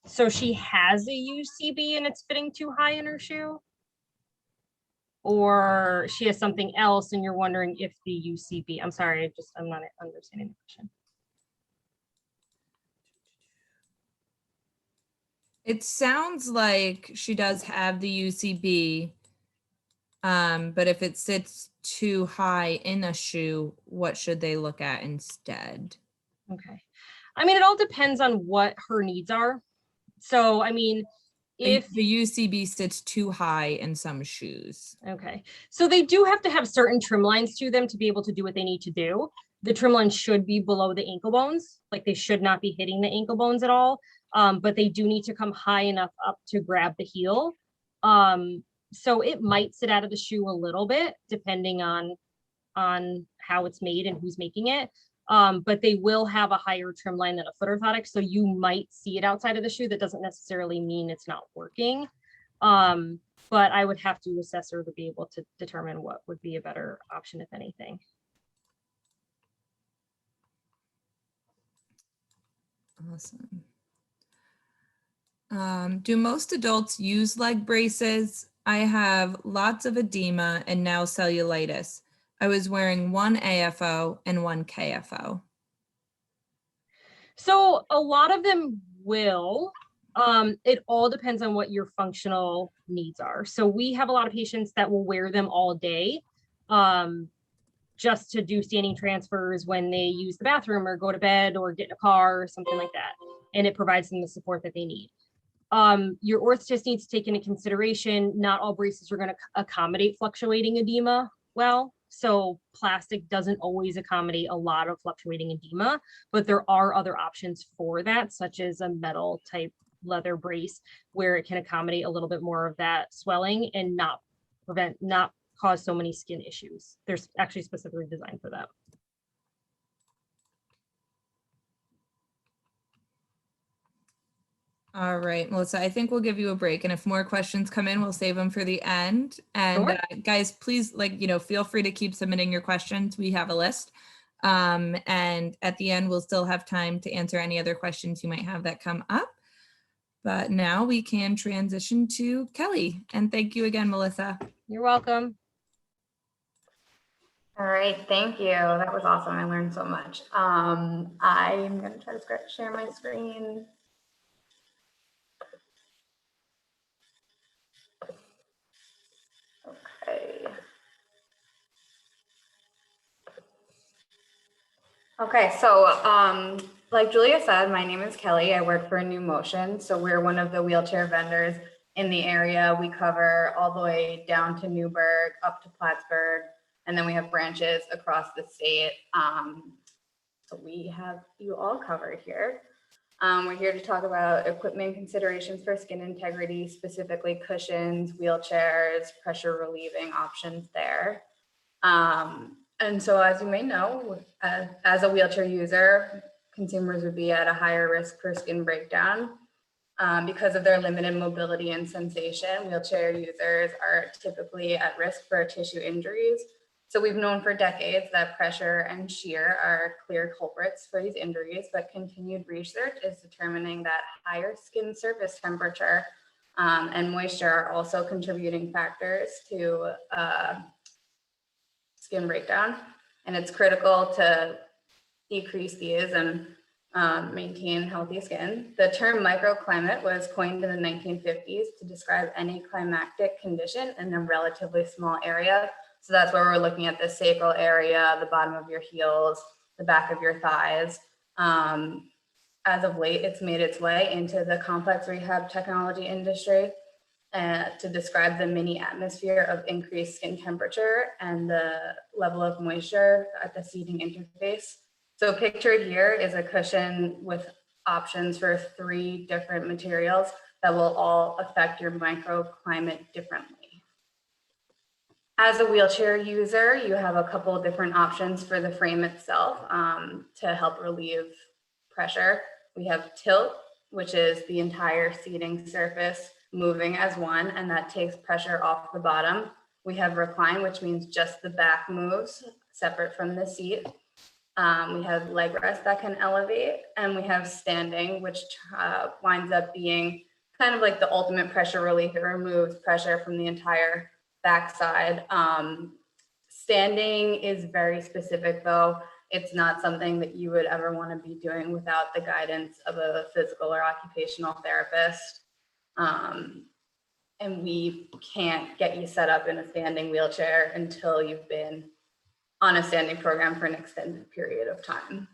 So she has a UCB and it's fitting too high in her shoe? Or she has something else and you're wondering if the UCB, I'm sorry, I'm not understanding the question. It sounds like she does have the UCB, but if it sits too high in a shoe, what should they look at instead? Okay. I mean, it all depends on what her needs are. So, I mean, if the UCB sits too high in some shoes. Okay. So they do have to have certain trim lines to them to be able to do what they need to do. The trim line should be below the ankle bones. Like they should not be hitting the ankle bones at all. But they do need to come high enough up to grab the heel. So it might sit out of the shoe a little bit depending on how it's made and who's making it. But they will have a higher trim line than a foot orthotic. So you might see it outside of the shoe. That doesn't necessarily mean it's not working. But I would have to assess her to be able to determine what would be a better option, if anything. Awesome. Do most adults use leg braces? I have lots of edema and now cellulitis. I was wearing one AFO and one KFO. So a lot of them will. It all depends on what your functional needs are. So we have a lot of patients that will wear them all day, just to do standing transfers when they use the bathroom or go to bed or get in a car or something like that. And it provides them the support that they need. Your orthotist needs to take into consideration, not all braces are going to accommodate fluctuating edema well. So plastic doesn't always accommodate a lot of fluctuating edema, but there are other options for that, such as a metal type leather brace, where it can accommodate a little bit more of that swelling and not cause so many skin issues. There's actually specifically designed for that. All right, Melissa, I think we'll give you a break. And if more questions come in, we'll save them for the end. And Sure. Guys, please, feel free to keep submitting your questions. We have a list. And at the end, we'll still have time to answer any other questions you might have that come up. But now we can transition to Kelly. And thank you again, Melissa. You're welcome. All right, thank you. That was awesome. I learned so much. I'm going to try to share my screen. Okay. Okay, so like Julia said, my name is Kelly. I work for New Motion. So we're one of the wheelchair vendors in the area. We cover all the way down to Newburgh, up to Plattsburgh, and then we have branches across the state. So we have you all covered here. We're here to talk about equipment considerations for skin integrity, specifically cushions, wheelchairs, pressure relieving options there. And so as you may know, as a wheelchair user, consumers would be at a higher risk for skin breakdown because of their limited mobility and sensation. Wheelchair users are typically at risk for tissue injuries. So we've known for decades that pressure and shear are clear culprits for these injuries, but continued research is determining that higher skin surface temperature and moisture are also contributing factors to skin breakdown. And it's critical to decrease these and maintain healthy skin. The term microclimate was coined in the 1950s to describe any climatic condition in a relatively small area. So that's where we're looking at the sacral area, the bottom of your heels, the back of your thighs. As of late, it's made its way into the complex rehab technology industry to describe the mini atmosphere of increased skin temperature and the level of moisture at the seating interface. So pictured here is a cushion with options for 3 different materials that will all affect your microclimate differently. As a wheelchair user, you have a couple of different options for the frame itself to help relieve pressure. We have tilt, which is the entire seating surface moving as one, and that takes pressure off the bottom. We have recline, which means just the back moves separate from the seat. We have leg rest that can elevate, and we have standing, which winds up being kind of like the ultimate pressure relief. It removes pressure from the entire backside. Standing is very specific though. It's not something that you would ever want to be doing without the guidance of a physical or occupational therapist. And we can't get you set up in a standing wheelchair until you've been on a standing program for an extended period of time.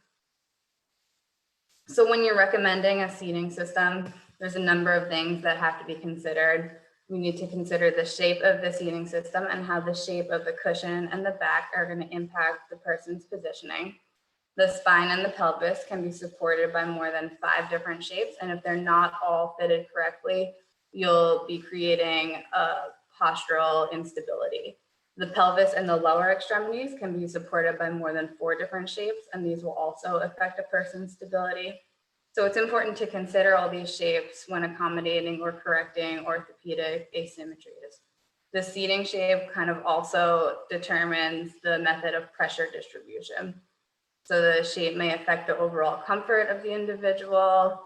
So when you're recommending a seating system, there's a number of things that have to be considered. We need to consider the shape of the seating system and how the shape of the cushion and the back are going to impact the person's positioning. The spine and the pelvis can be supported by more than 5 different shapes, and if they're not all fitted correctly, you'll be creating a postural instability. The pelvis and the lower extremities can be supported by more than 4 different shapes, and these will also affect a person's stability. So it's important to consider all these shapes when accommodating or correcting orthopedic asymmetries. The seating shape kind of also determines the method of pressure distribution. So the shape may affect the overall comfort of the individual,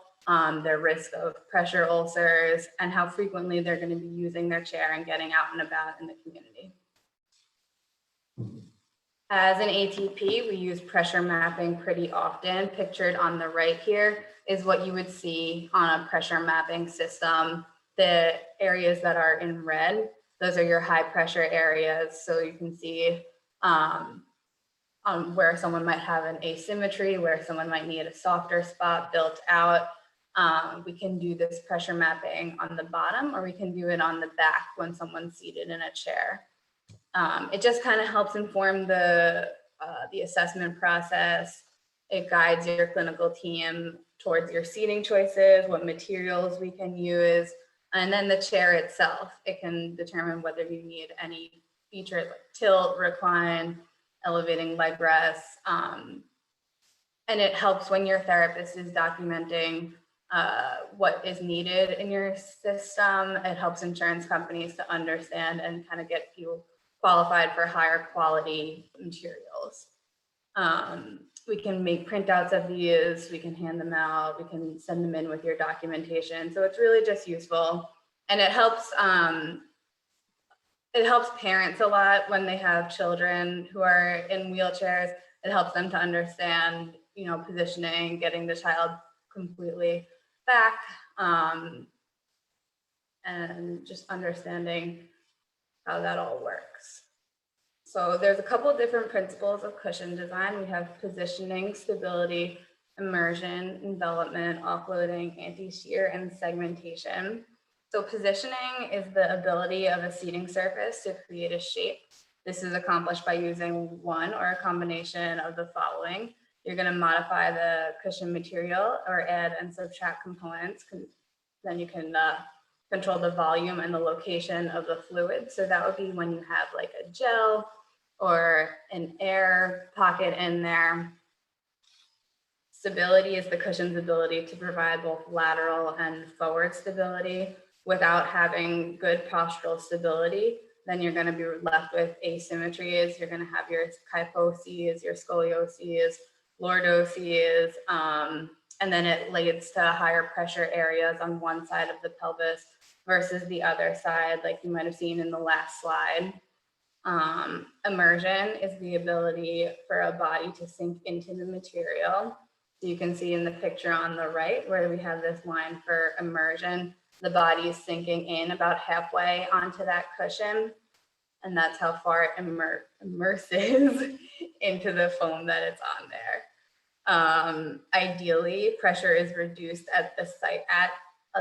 their risk of pressure ulcers, and how frequently they're going to be using their chair and getting out and about in the community. As an ATP, we use pressure mapping pretty often. Pictured on the right here is what you would see on a pressure mapping system. The areas that are in red, those are your high pressure areas. So you can see where someone might have an asymmetry, where someone might need a softer spot built out. We can do this pressure mapping on the bottom, or we can do it on the back when someone's seated in a chair. It just kind of helps inform the assessment process. It guides your clinical team towards your seating choices, what materials we can use, and then the chair itself. It can determine whether you need any features like tilt, recline, elevating leg rests. And it helps when your therapist is documenting what is needed in your system. It helps insurance companies to understand and kind of get people qualified for higher quality materials. We can make printouts of these, we can hand them out, we can send them in with your documentation. So it's really just useful. And it helps parents a lot when they have children who are in wheelchairs. It helps them to understand, you know, positioning, getting the child completely back, and just understanding how that all works. So there's a couple of different principles of cushion design. We have positioning, stability, immersion, envelopment, offloading, anti-shear, and segmentation. So positioning is the ability of a seating surface to create a shape. This is accomplished by using one or a combination of the following. You're going to modify the cushion material or add and subtract components. Then you can control the volume and the location of the fluid. So that would be when you have like a gel or an air pocket in there. Stability is the cushion's ability to provide both lateral and forward stability. Without having good postural stability, then you're going to be left with asymmetries. You're going to have your kyphoses, your scolioses, lordoses, and then it leads to higher pressure areas on one side of the pelvis versus the other side, like you might have seen in the last slide. Immersion is the ability for a body to sink into the material. So you can see in the picture on the right where we have this line for immersion, the body is sinking in about halfway onto that cushion. And that's how far it immerses into the foam that it's on there. Ideally, pressure is reduced at a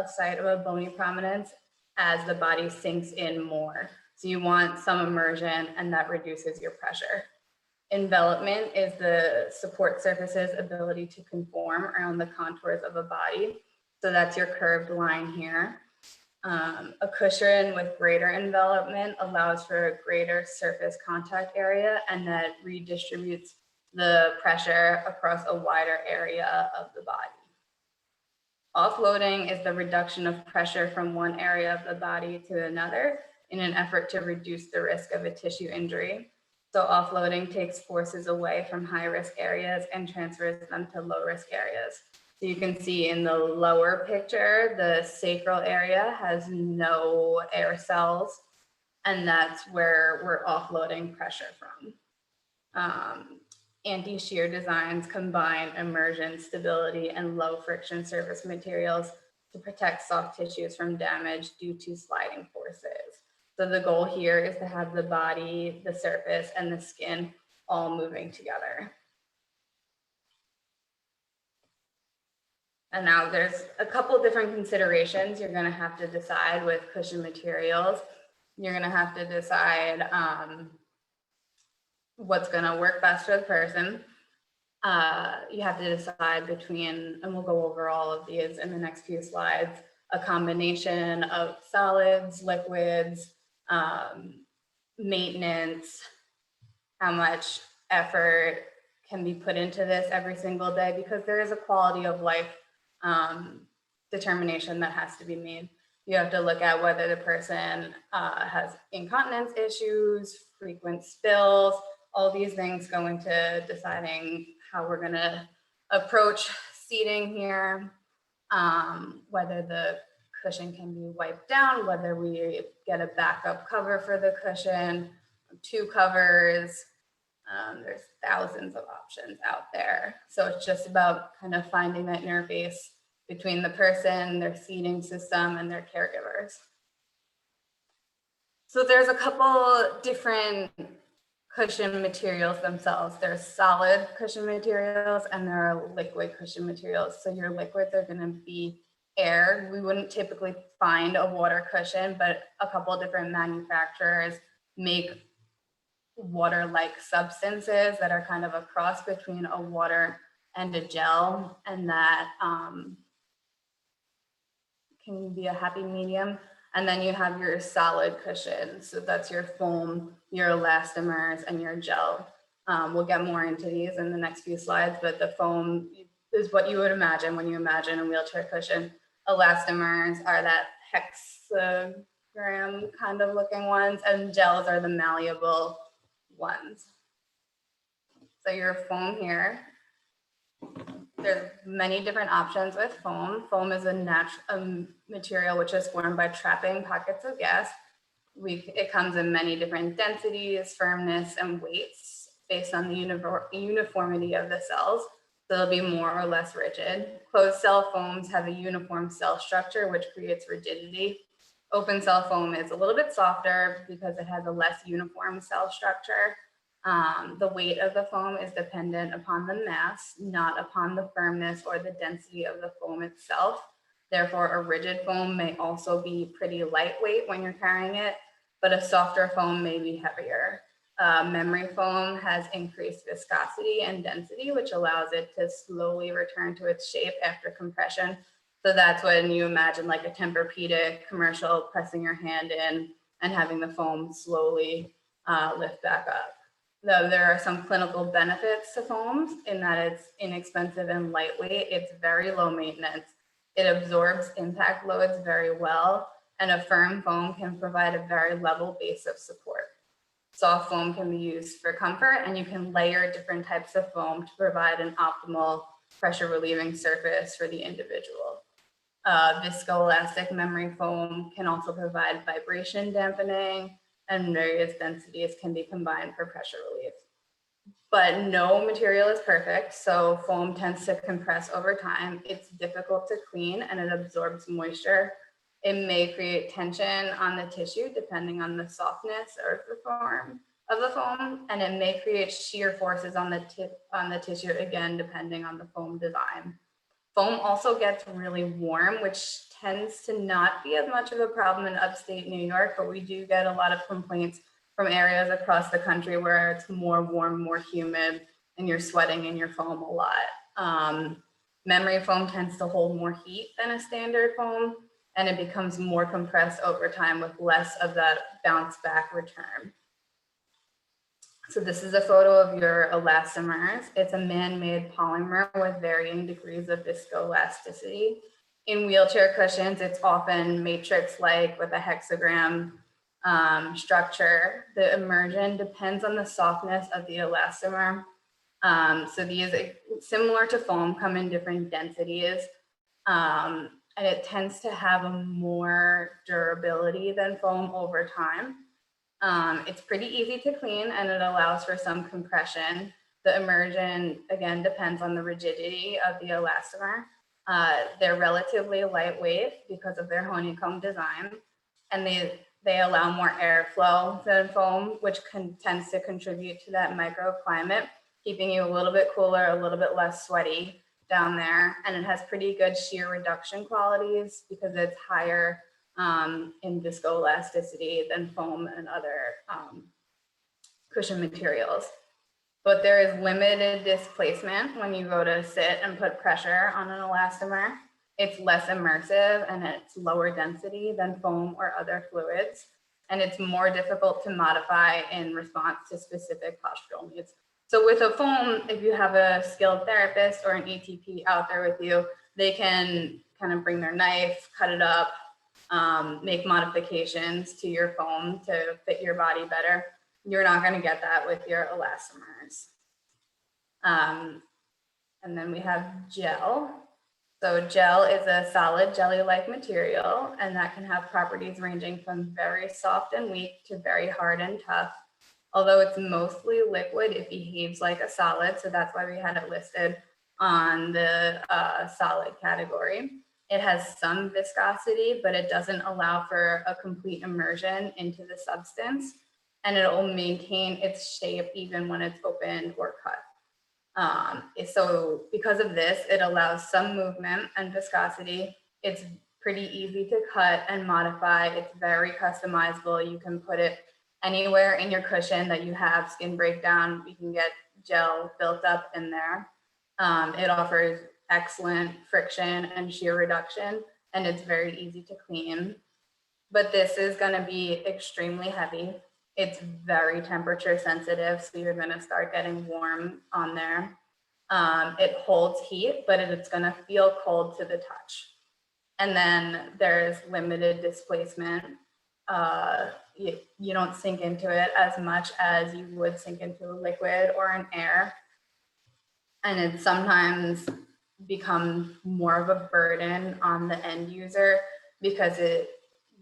site of a bony prominence as the body sinks in more. So you want some immersion and that reduces your pressure. Envelopment is the support surface's ability to conform around the contours of a body. So that's your curved line here. A cushion with greater envelopment allows for a greater surface contact area and that redistributes the pressure across a wider area of the body. Offloading is the reduction of pressure from one area of the body to another in an effort to reduce the risk of a tissue injury. So offloading takes forces away from high-risk areas and transfers them to low-risk areas. So you can see in the lower picture, the sacral area has no air cells, and that's where we're offloading pressure from. Anti-shear designs combine immersion, stability, and low friction surface materials to protect soft tissues from damage due to sliding forces. So the goal here is to have the body, the surface, and the skin all moving together. And now there's a couple different considerations you're going to have to decide with cushion materials. You're going to have to decide what's going to work best for the person. You have to decide between, and we'll go over all of these in the next few slides, a combination of solids, liquids, maintenance, how much effort can be put into this every single day, because there is a quality of life determination that has to be made. You have to look at whether the person has incontinence issues, frequent spills. All these things go into deciding how we're going to approach seating here, whether the cushion can be wiped down, whether we get a backup cover for the cushion, 2 covers. There's thousands of options out there. So it's just about kind of finding that interface between the person, their seating system, and their caregivers. So there's a couple different cushion materials themselves. There's solid cushion materials and there are liquid cushion materials. So your liquids are going to be air. We wouldn't typically find a water cushion, but a couple of different manufacturers make water-like substances that are kind of a cross between a water and a gel, and that can be a happy medium. And then you have your solid cushion. So that's your foam, your elastomers, and your gel. We'll get more into these in the next few slides, but the foam is what you would imagine when you imagine a wheelchair cushion. Elastomers are that hexagram kind of looking ones, and gels are the malleable ones. So your foam here, there's many different options with foam. Foam is a natural material which is formed by trapping pockets of gas. It comes in many different densities, firmness, and weights based on the uniformity of the cells. So they'll be more or less rigid. Closed cell foams have a uniform cell structure, which creates rigidity. Open cell foam is a little bit softer because it has a less uniform cell structure. The weight of the foam is dependent upon the mass, not upon the firmness or the density of the foam itself. Therefore, a rigid foam may also be pretty lightweight when you're carrying it, but a softer foam may be heavier. Memory foam has increased viscosity and density, which allows it to slowly return to its shape after compression. So that's when you imagine like a Tempur-Pedic commercial, pressing your hand in and having the foam slowly lift back up. Though there are some clinical benefits to foams in that it's inexpensive and lightweight, it's very low maintenance. It absorbs impact loads very well, and a firm foam can provide a very level base of support. Soft foam can be used for comfort, and you can layer different types of foam to provide an optimal pressure relieving surface for the individual. Viscoelastic memory foam can also provide vibration dampening, and various densities can be combined for pressure relief. But no material is perfect, so foam tends to compress over time. It's difficult to clean and it absorbs moisture. It may create tension on the tissue depending on the softness or the form of the foam, and it may create shear forces on the tissue, again, depending on the foam design. Foam also gets really warm, which tends to not be as much of a problem in upstate New York, but we do get a lot of complaints from areas across the country where it's more warm, more humid, and you're sweating in your foam a lot. Memory foam tends to hold more heat than a standard foam, and it becomes more compressed over time with less of that bounce back return. So this is a photo of your elastomers. It's a man-made polymer with varying degrees of viscoelasticity. In wheelchair cushions, it's often matrix-like with a hexagram structure. The immersion depends on the softness of the elastomer. So these, similar to foam, come in different densities. And it tends to have a more durability than foam over time. It's pretty easy to clean and it allows for some compression. The immersion, again, depends on the rigidity of the elastomer. They're relatively lightweight because of their honeycomb design, and they allow more airflow than foam, which tends to contribute to that microclimate, keeping you a little bit cooler, a little bit less sweaty down there. And it has pretty good shear reduction qualities because it's higher in viscoelasticity than foam and other cushion materials. But there is limited displacement when you go to sit and put pressure on an elastomer. It's less immersive and it's lower density than foam or other fluids. And it's more difficult to modify in response to specific postural needs. So with a foam, if you have a skilled therapist or an ETP out there with you, they can kind of bring their knife, cut it up, make modifications to your foam to fit your body better. You're not going to get that with your elastomers. And then we have gel. So gel is a solid jelly-like material, and that can have properties ranging from very soft and weak to very hard and tough. Although it's mostly liquid, it behaves like a solid, so that's why we had it listed on the solid category. It has some viscosity, but it doesn't allow for a complete immersion into the substance, and it will maintain its shape even when it's opened or cut. So because of this, it allows some movement and viscosity. It's pretty easy to cut and modify. It's very customizable. You can put it anywhere in your cushion that you have skin breakdown. You can get gel built up in there. It offers excellent friction and shear reduction, and it's very easy to clean. But this is going to be extremely heavy. It's very temperature sensitive, so you're going to start getting warm on there. It holds heat, but it's going to feel cold to the touch. And then there's limited displacement. You don't sink into it as much as you would sink into a liquid or an air. And it sometimes becomes more of a burden on the end user because it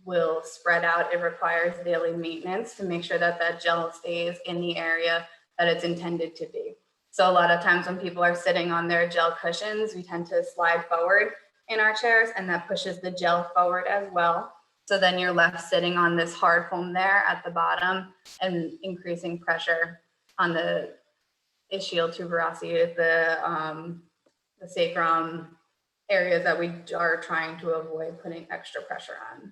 will spread out. It requires daily maintenance to make sure that that gel stays in the area that it's intended to be. So a lot of times when people are sitting on their gel cushions, we tend to slide forward in our chairs, and that pushes the gel forward as well. So then you're left sitting on this hard foam there at the bottom and increasing pressure on the ischial tuberosity, the sacrum areas that we are trying to avoid putting extra pressure on.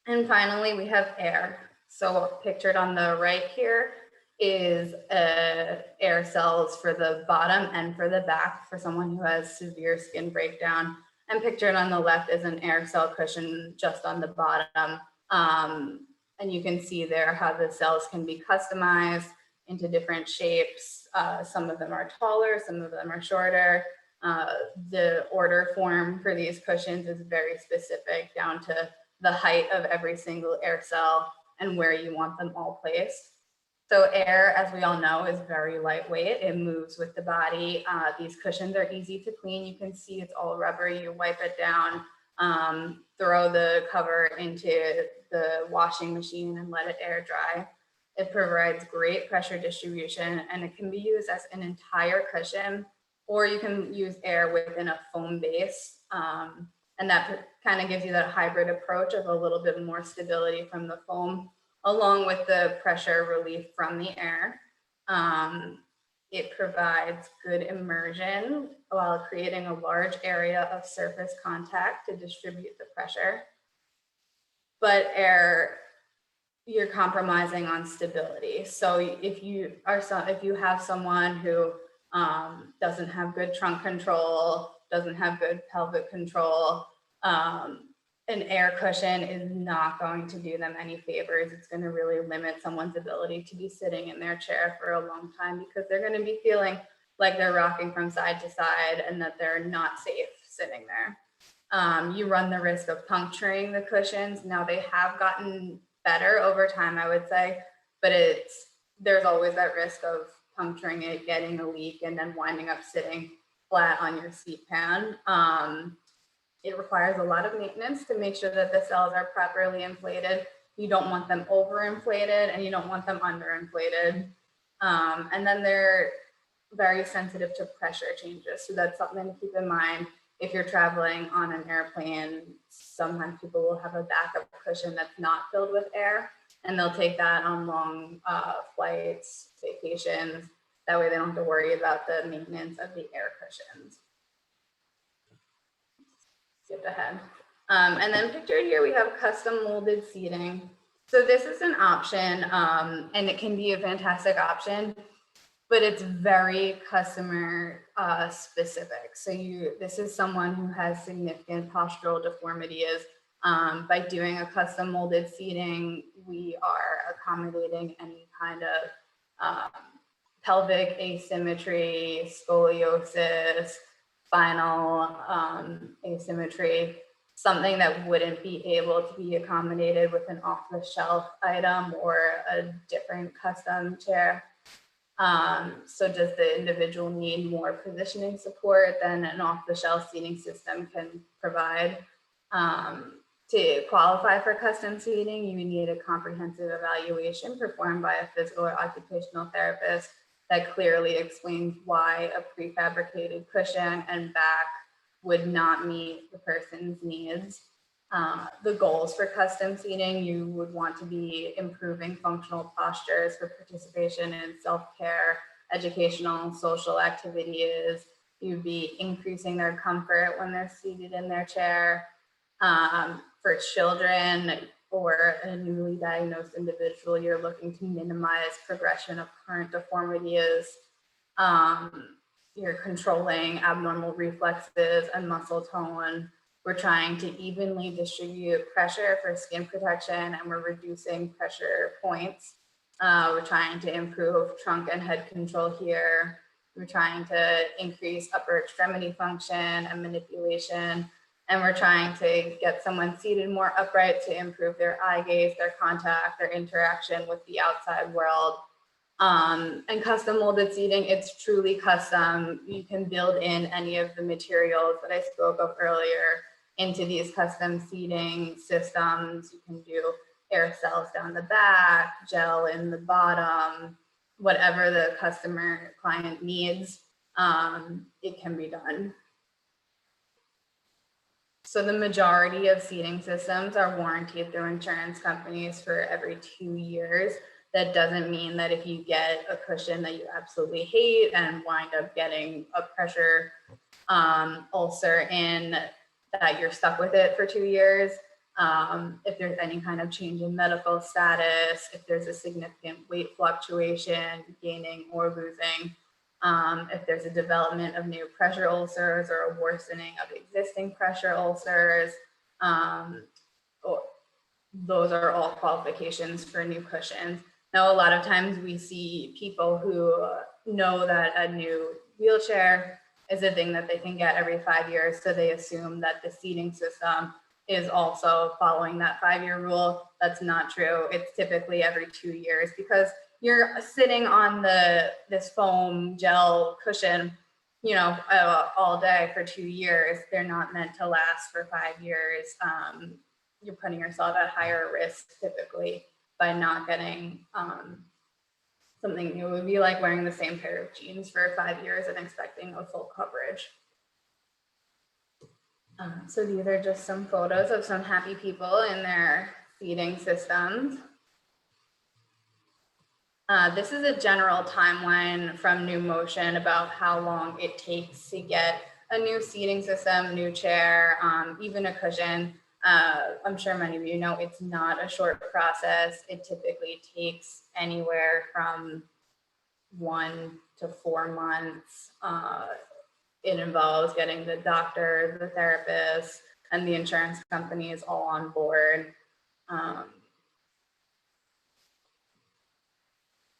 And finally, we have air. So pictured on the right here is air cells for the bottom and for the back for someone who has severe skin breakdown. And pictured on the left is an air cell cushion just on the bottom. And you can see there how the cells can be customized into different shapes. Some of them are taller, some of them are shorter. The order form for these cushions is very specific down to the height of every single air cell and where you want them all placed. So air, as we all know, is very lightweight. It moves with the body. These cushions are easy to clean. You can see it's all rubbery. You wipe it down, throw the cover into the washing machine and let it air dry. It provides great pressure distribution, and it can be used as an entire cushion, or you can use air within a foam base. And that kind of gives you that hybrid approach of a little bit more stability from the foam, along with the pressure relief from the air. It provides good immersion while creating a large area of surface contact to distribute the pressure. But air, you're compromising on stability. So if you have someone who doesn't have good trunk control, doesn't have good pelvic control, an air cushion is not going to do them any favors. It's going to really limit someone's ability to be sitting in their chair for a long time because they're going to be feeling like they're rocking from side to side and that they're not safe sitting there. You run the risk of puncturing the cushions. Now they have gotten better over time, I would say, but there's always that risk of puncturing it, getting a leak, and then winding up sitting flat on your seat pan. It requires a lot of maintenance to make sure that the cells are properly inflated. You don't want them overinflated and you don't want them underinflated. And then they're very sensitive to pressure changes. So that's something to keep in mind. If you're traveling on an airplane, sometimes people will have a backup cushion that's not filled with air, and they'll take that on long flights, vacations. That way they don't have to worry about the maintenance of the air cushions. Skip ahead. And then pictured here, we have custom molded seating. So this is an option, and it can be a fantastic option, but it's very customer specific. So this is someone who has significant postural deformities. By doing a custom molded seating, we are accommodating any kind of pelvic asymmetry, scoliosis, spinal asymmetry, something that wouldn't be able to be accommodated with an off-the-shelf item or a different custom chair. So does the individual need more positioning support than an off-the-shelf seating system can provide? To qualify for custom seating, you need a comprehensive evaluation performed by a physical or occupational therapist that clearly explains why a prefabricated cushion and back would not meet the person's needs. The goals for custom seating, you would want to be improving functional postures for participation in self-care, educational, social activities. You'd be increasing their comfort when they're seated in their chair. For children or a newly diagnosed individual, you're looking to minimize progression of current deformities. You're controlling abnormal reflexes and muscle tone. We're trying to evenly distribute pressure for skin protection, and we're reducing pressure points. We're trying to improve trunk and head control here. We're trying to increase upper extremity function and manipulation. And we're trying to get someone seated more upright to improve their eye gaze, their contact, their interaction with the outside world. And custom molded seating, it's truly custom. You can build in any of the materials that I spoke of earlier into these custom seating systems. You can do air cells down the back, gel in the bottom, whatever the customer client needs, it can be done. So the majority of seating systems are warranted through insurance companies for every 2 years. That doesn't mean that if you get a cushion that you absolutely hate and wind up getting a pressure ulcer in, that you're stuck with it for 2 years. If there's any kind of change in medical status, if there's a significant weight fluctuation, gaining or losing, if there's a development of new pressure ulcers or a worsening of existing pressure ulcers, those are all qualifications for new cushions. Now, a lot of times we see people who know that a new wheelchair is a thing that they can get every 5 years. So they assume that the seating system is also following that 5-year rule. That's not true. It's typically every 2 years because you're sitting on this foam gel cushion, you know, all day for 2 years. They're not meant to last for 5 years. You're putting yourself at higher risk typically by not getting something new. It would be like wearing the same pair of jeans for 5 years and expecting a full coverage. So these are just some photos of some happy people in their seating systems. This is a general timeline from New Motion about how long it takes to get a new seating system, new chair, even a cushion. I'm sure many of you know it's not a short process. It typically takes anywhere from 1 to 4 months. It involves getting the doctor, the therapist, and the insurance companies all on board.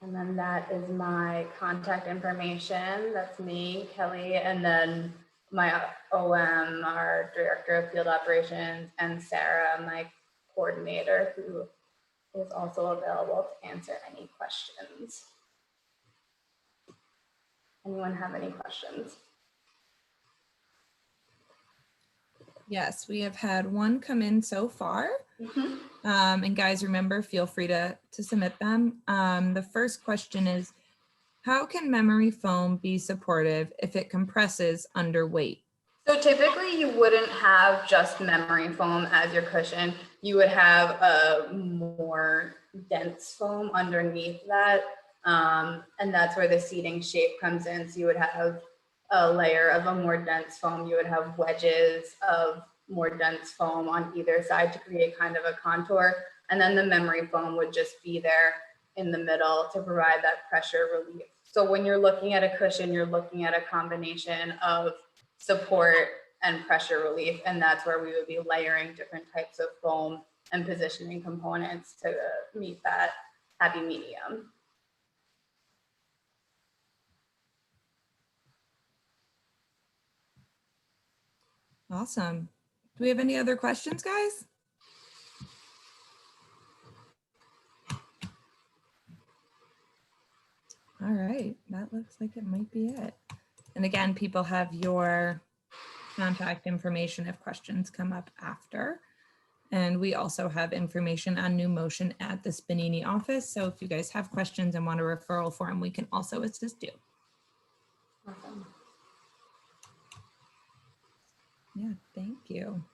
And then that is my contact information. That's me, Kelly, and then my OM, our Director of Field Operations, and Sarah, my coordinator, who is also available to answer any questions. Anyone have any questions? Yes, we have had one come in so far. And guys, remember, feel free to submit them. The first question is, how can memory foam be supportive if it compresses under weight? So typically you wouldn't have just memory foam as your cushion. You would have a more dense foam underneath that. And that's where the seating shape comes in. So you would have a layer of a more dense foam. You would have wedges of more dense foam on either side to create kind of a contour. And then the memory foam would just be there in the middle to provide that pressure relief. So when you're looking at a cushion, you're looking at a combination of support and pressure relief. And that's where we would be layering different types of foam and positioning components to meet that happy medium. Awesome. Do we have any other questions, guys? All right, that looks like it might be it. And again, people have your contact information if questions come up after. And we also have information on New Motion at the Spanini office. So if you guys have questions and want a referral form, we can also assist you. Awesome. Yeah, thank you.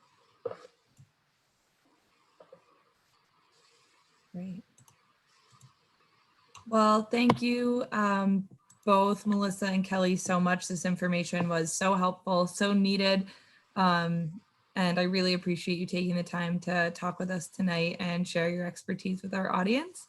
Great. Well, thank you both Melissa and Kelly so much. This information was so helpful, so needed. And I really appreciate you taking the time to talk with us tonight and share your expertise with our audience.